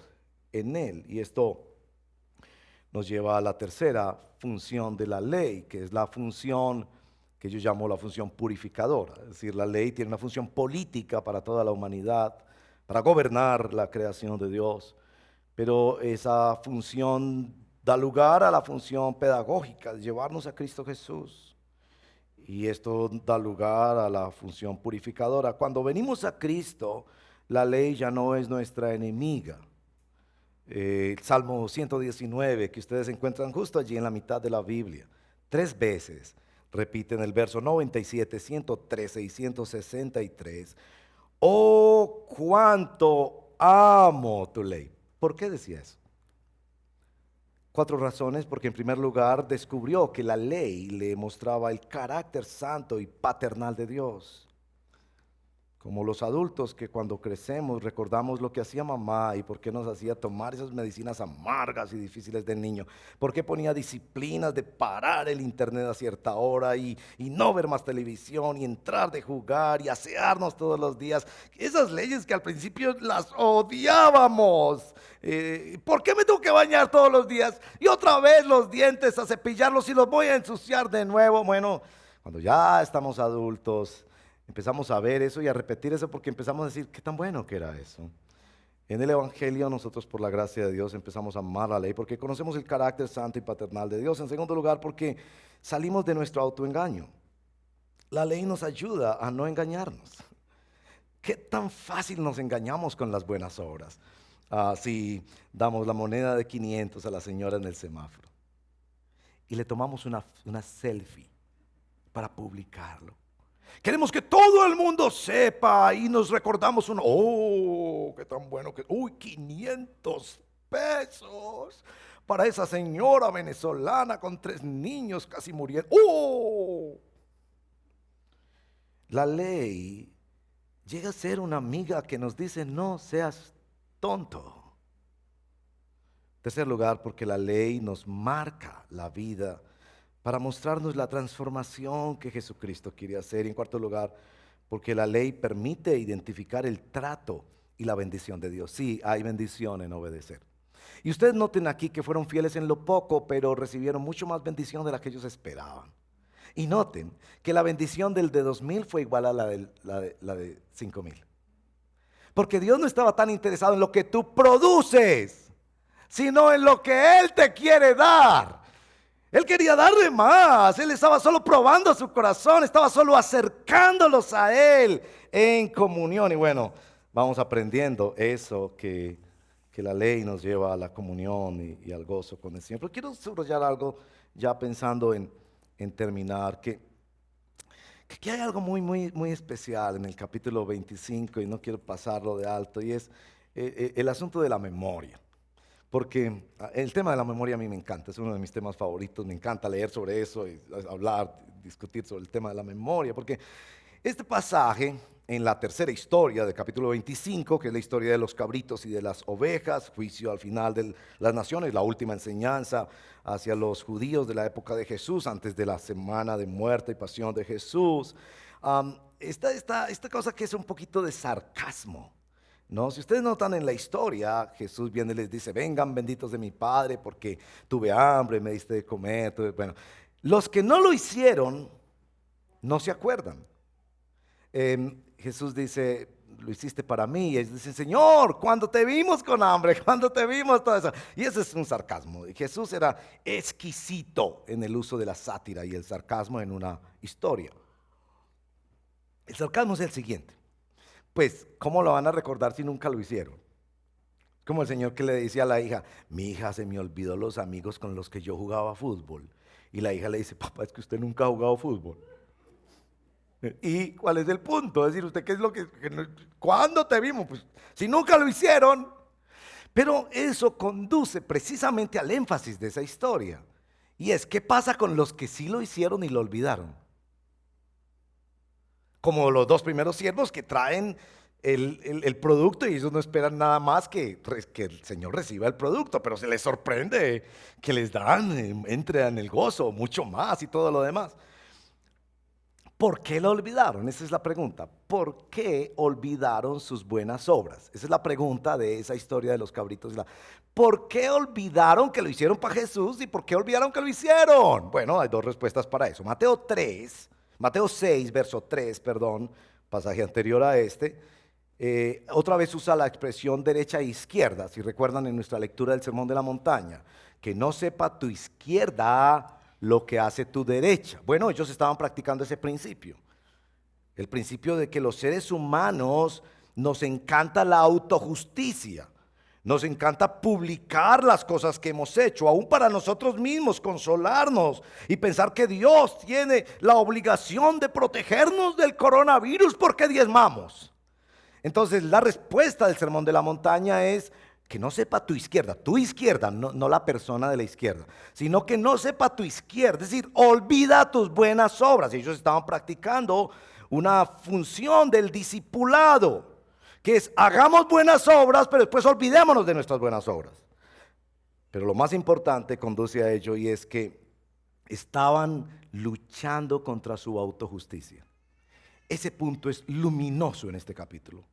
en Él. Y esto nos lleva a la tercera función de la ley, que es la función que yo llamo la función purificadora. Es decir, la ley tiene una función política para toda la humanidad, para gobernar la creación de Dios. Pero esa función da lugar a la función pedagógica, de llevarnos a Cristo Jesús. Y esto da lugar a la función purificadora. Cuando venimos a Cristo, la ley ya no es nuestra enemiga. El Salmo 119, que ustedes encuentran justo allí en la mitad de la Biblia, 3 veces repiten el verso 97, 113 y 163. Oh, cuánto amo tu ley. ¿Por qué decía eso? 4 razones. Porque en primer lugar descubrió que la ley le mostraba el carácter santo y paternal de Dios. Como los adultos que cuando crecemos recordamos lo que hacía mamá y por qué nos hacía tomar esas medicinas amargas y difíciles de niño. Por qué ponía disciplinas de parar el internet a cierta hora y no ver más televisión y entrar de jugar y asearnos todos los días. Esas leyes que al principio las odiábamos. ¿Por qué me tengo que bañar todos los días? Y otra vez los dientes a cepillarlos y los voy a ensuciar de nuevo. Bueno, cuando ya estamos adultos, empezamos a ver eso y a repetir eso porque empezamos a decir, ¿qué tan bueno que era eso? En el Evangelio nosotros por la gracia de Dios empezamos a amar la ley porque conocemos el carácter santo y paternal de Dios. En segundo lugar, porque salimos de nuestro autoengaño. La ley nos ayuda a no engañarnos. ¿Qué tan fácil nos engañamos con las buenas obras? Si damos la moneda de 500 a la señora en el semáforo y le tomamos una selfie para publicarlo. Queremos que todo el mundo sepa y nos recordamos qué tan bueno que, 500 pesos para esa señora venezolana con 3 niños casi muriendo. La ley llega a ser una amiga que nos dice, no seas tonto. En tercer lugar, porque la ley nos marca la vida para mostrarnos la transformación que Jesucristo quiere hacer. Y en cuarto lugar, porque la ley permite identificar el trato y la bendición de Dios. Sí, hay bendición en obedecer. Y ustedes noten aquí que fueron fieles en lo poco, pero recibieron mucho más bendición de la que ellos esperaban. Y noten que la bendición del de 2000 fue igual a la de 5000. Porque Dios no estaba tan interesado en lo que tú produces, sino en lo que Él te quiere dar. Él quería darle más. Él estaba solo probando su corazón, estaba solo acercándolos a Él en comunión. Y bueno, vamos aprendiendo eso, que la ley nos lleva a la comunión y al gozo con el Señor. Pero quiero subrayar algo ya pensando en terminar, que hay algo muy especial en el capítulo 25 y no quiero pasarlo de alto, y es el asunto de la memoria. Porque el tema de la memoria a mí me encanta, es uno de mis temas favoritos, me encanta leer sobre eso y hablar, discutir sobre el tema de la memoria, porque este pasaje en la tercera historia del capítulo 25, que es la historia de los cabritos y de las ovejas, juicio al final de las naciones, la última enseñanza hacia los judíos de la época de Jesús, antes de la semana de muerte y pasión de Jesús. Esta cosa que es un poquito de sarcasmo, ¿no? Si ustedes notan en la historia, Jesús viene y les dice: vengan benditos de mi Padre, porque tuve hambre, me diste de comer. Bueno, los que no lo hicieron no se acuerdan. Jesús dice: lo hiciste para mí. Y ellos dicen: Señor, cuando te vimos con hambre, cuando te vimos todo eso. Y ese es un sarcasmo. Y Jesús era exquisito en el uso de la sátira y el sarcasmo en una historia. El sarcasmo es el siguiente: pues, ¿cómo lo van a recordar si nunca lo hicieron? Es como el señor que le dice a la hija: mi hija, se me olvidó los amigos con los que yo jugaba fútbol. Y la hija le dice: papá, es que usted nunca ha jugado fútbol. ¿Y cuál es el punto? Es decir, ¿usted qué es lo ¿cuándo te vimos? Pues si nunca lo hicieron. Pero eso conduce precisamente al énfasis de esa historia. Y es: ¿qué pasa con los que sí lo hicieron y lo olvidaron? Como los dos primeros siervos que traen el producto, y ellos no esperan nada más que el Señor reciba el producto, pero se les sorprende que les dan, entra en el gozo, mucho más y todo lo demás. ¿Por qué lo olvidaron? Esa es la pregunta. ¿Por qué olvidaron sus buenas obras? Esa es la pregunta de esa historia de los cabritos. ¿Por qué olvidaron que lo hicieron para Jesús y por qué olvidaron que lo hicieron? Bueno, hay dos respuestas para eso. Mateo 6, verso 3, pasaje anterior a este, otra vez usa la expresión derecha e izquierda. Si recuerdan en nuestra lectura del Sermón de la Montaña, que no sepa tu izquierda lo que hace tu derecha. Bueno, ellos estaban practicando ese principio. El principio de que los seres humanos nos encanta la autojusticia. Nos encanta publicar las cosas que hemos hecho, aún para nosotros mismos, consolarnos y pensar que Dios tiene la obligación de protegernos del coronavirus porque diezmamos. Entonces, la respuesta del Sermón de la Montaña es: que no sepa tu izquierda, no la persona de la izquierda, sino que no sepa tu izquierda, es decir, olvida tus buenas obras. Ellos estaban practicando una función del discipulado, que es: hagamos buenas obras, pero después olvidémonos de nuestras buenas obras. Pero lo más importante conduce a ello, y es que estaban luchando contra su autojusticia. Ese punto es luminoso en este capítulo.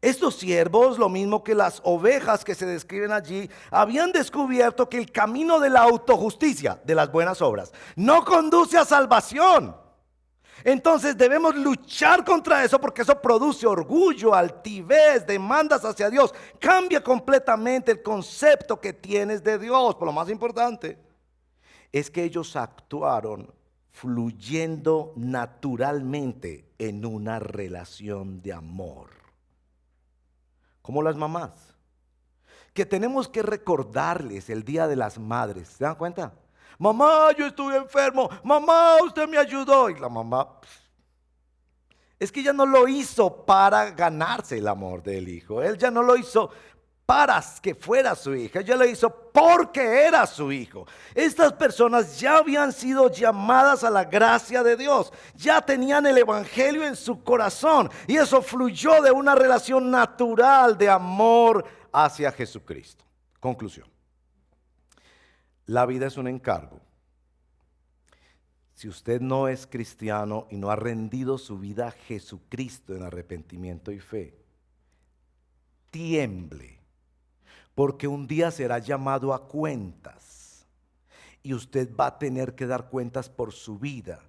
Estos siervos, lo mismo que las ovejas que se describen allí, habían descubierto que el camino de la autojusticia, de las buenas obras, no conduce a salvación. Entonces debemos luchar contra eso, porque eso produce orgullo, altivez, demandas hacia Dios. Cambia completamente el concepto que tienes de Dios. Pero lo más importante es que ellos actuaron fluyendo naturalmente en una relación de amor. Como las mamás, que tenemos que recordarles el Día de las Madres. ¿Se dan cuenta? Mamá, yo estuve enfermo. Mamá, usted me ayudó. Y la mamá, es que ella no lo hizo para ganarse el amor del hijo. Él ya no lo hizo para que fuera su hija. Ella lo hizo porque era su hijo. Estas personas ya habían sido llamadas a la gracia de Dios. Ya tenían el evangelio en su corazón. Y eso fluyó de una relación natural de amor hacia Jesucristo. Conclusión: la vida es un encargo. Si usted no es cristiano y no ha rendido su vida a Jesucristo en arrepentimiento y fe, tiemble, porque un día será llamado a cuentas y usted va a tener que dar cuentas por su vida.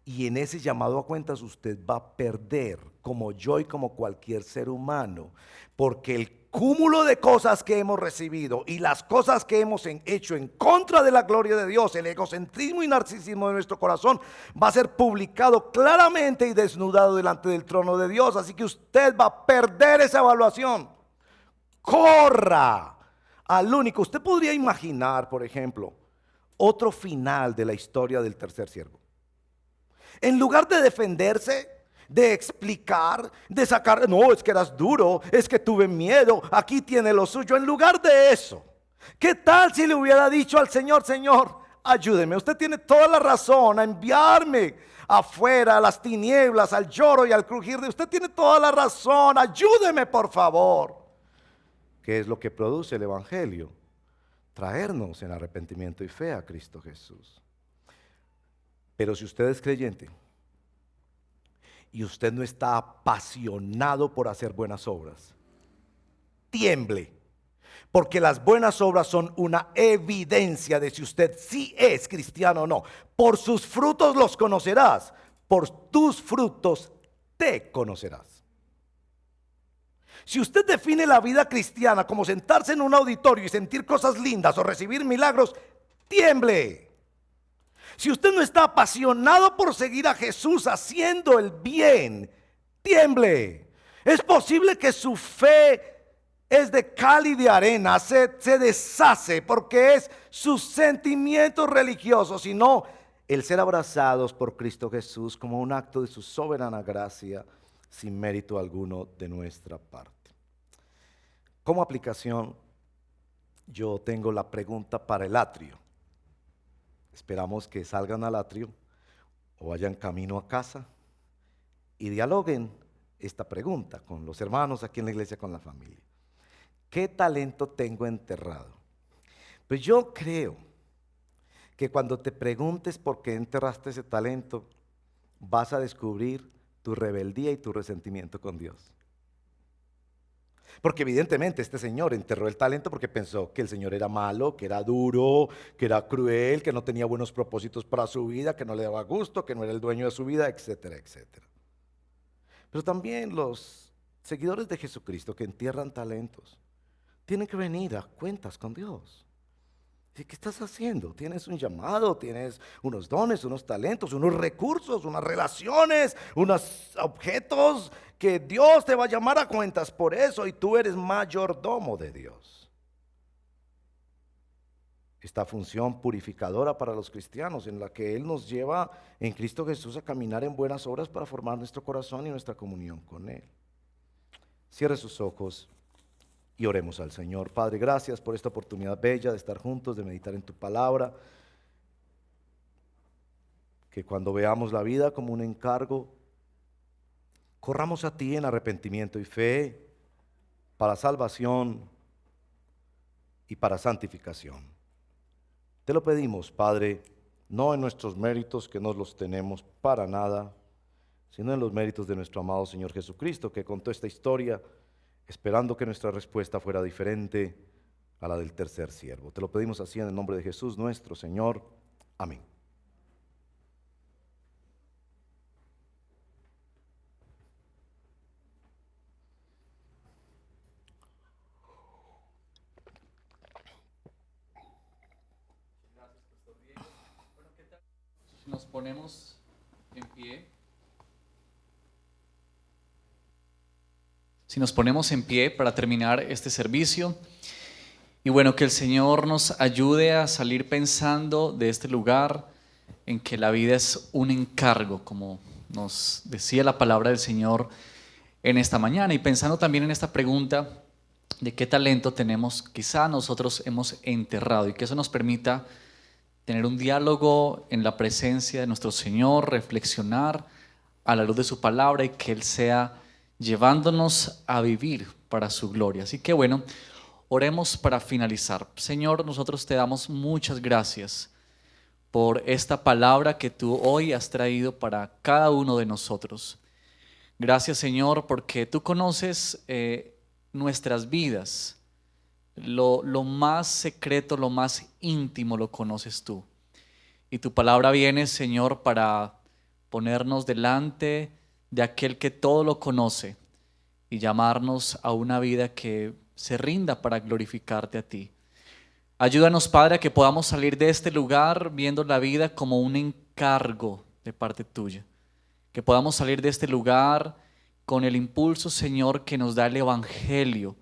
Y en ese llamado a cuentas usted va a perder, como yo y como cualquier ser humano, porque el cúmulo de cosas que hemos recibido y las cosas que hemos hecho en contra de la gloria de Dios, el egocentrismo y narcisismo de nuestro corazón, va a ser publicado claramente y desnudado delante del trono de Dios. Así que usted va a perder esa evaluación. Corra al único. Usted podría imaginar, por ejemplo, otro final de la historia del tercer siervo. En lugar de defenderse, de explicar, de sacar: no, es que eras duro, es que tuve miedo, aquí tiene lo suyo. En lugar de eso, ¿qué tal si le hubiera dicho al Señor: Señor, ayúdeme, usted tiene toda la razón a enviarme afuera, a las tinieblas, al lloro y al crujir de usted tiene toda la razón, ayúdeme por favor. ¿Qué es lo que produce el Evangelio? Traernos en arrepentimiento y fe a Cristo Jesús. Pero si usted es creyente y usted no está apasionado por hacer buenas obras, tiemble, porque las buenas obras son una evidencia de si usted sí es cristiano o no. Por sus frutos los conocerás, por tus frutos te conocerás. Si usted define la vida cristiana como sentarse en un auditorio y sentir cosas lindas o recibir milagros, tiemble. Si usted no está apasionado por seguir a Jesús haciendo el bien, tiemble. Es posible que su fe es de cal y de arena, se deshace porque es sus sentimientos religiosos, sino el ser abrazados por Cristo Jesús como un acto de su soberana gracia, sin mérito alguno de nuestra parte. Como aplicación, yo tengo la pregunta para el atrio. Esperamos que salgan al atrio o vayan camino a casa y dialoguen esta pregunta con los hermanos aquí en la iglesia, con la familia. ¿Qué talento tengo enterrado? Pues yo creo que cuando te preguntes por qué enterraste ese talento, vas a descubrir tu rebeldía y tu resentimiento con Dios. Porque evidentemente este señor enterró el talento porque pensó que el Señor era malo, que era duro, que era cruel, que no tenía buenos propósitos para su vida, que no le daba gusto, que no era el dueño de su vida, etcétera, etcétera. Pero también los seguidores de Jesucristo que entierran talentos tienen que venir a cuentas con Dios. ¿Qué estás haciendo? ¿Tienes un llamado? ¿Tienes unos dones, unos talentos, unos recursos, unas relaciones, unos objetos que Dios te va a llamar a cuentas por eso y tú eres mayordomo de Dios? Esta función purificadora para los cristianos en la que Él nos lleva en Cristo Jesús a caminar en buenas obras para formar nuestro corazón y nuestra comunión con Él. Cierre sus ojos y oremos al Señor. Padre, gracias por esta oportunidad bella de estar juntos, de meditar en tu palabra. Que cuando veamos la vida como un encargo, corramos a ti en arrepentimiento y fe para salvación y para santificación. Te lo pedimos, Padre, no en nuestros méritos, que no los tenemos para nada, sino en los méritos de nuestro amado Señor Jesucristo, que contó esta historia esperando que nuestra respuesta fuera diferente a la del tercer siervo. Te lo pedimos así en el nombre de Jesús nuestro Señor. Amén. Nos ponemos en pie. Si nos ponemos en pie para terminar este servicio. Y bueno, que el Señor nos ayude a salir pensando de este lugar en que la vida es un encargo, como nos decía la palabra del Señor en esta mañana. Y pensando también en esta pregunta de qué talento tenemos, quizá nosotros hemos enterrado, y que eso nos permita tener un diálogo en la presencia de nuestro Señor, reflexionar a la luz de su palabra y que Él sea llevándonos a vivir para su gloria. Así que bueno, oremos para finalizar. Señor, nosotros te damos muchas gracias por esta palabra que tú hoy has traído para cada uno de nosotros. Gracias, Señor, porque tú conoces nuestras vidas. Lo más secreto, lo más íntimo lo conoces tú. Y tu palabra viene, Señor, para ponernos delante de aquel que todo lo conoce y llamarnos a una vida que se rinda para glorificarte a ti. Ayúdanos, Padre, a que podamos salir de este lugar viendo la vida como un encargo de parte tuya. Que podamos salir de este lugar con el impulso, Señor, que nos da el Evangelio.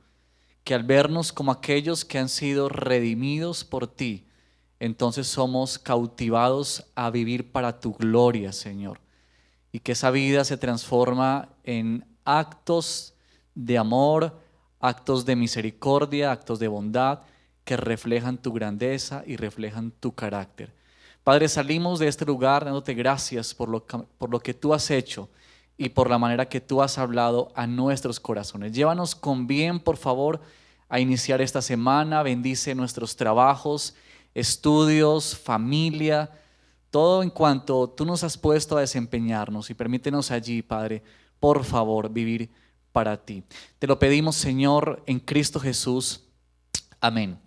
Que al vernos como aquellos que han sido redimidos por ti, entonces somos cautivados a vivir para tu gloria, Señor. Y que esa vida se transforma en actos de amor, actos de misericordia, actos de bondad que reflejan tu grandeza y reflejan tu carácter. Padre, salimos de este lugar dándote gracias por lo que tú has hecho y por la manera que tú has hablado a nuestros corazones. Llévanos con bien, por favor, a iniciar esta semana. Bendice nuestros trabajos, estudios, familia, todo en cuanto tú nos has puesto a desempeñarnos, y permítenos allí, Padre, por favor, vivir para ti. Te lo pedimos, Señor, en Cristo Jesús. Amén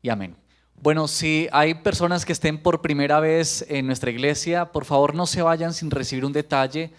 y amén. Bueno, si hay personas que estén por primera vez en nuestra iglesia, por favor no se vayan sin recibir un detalle.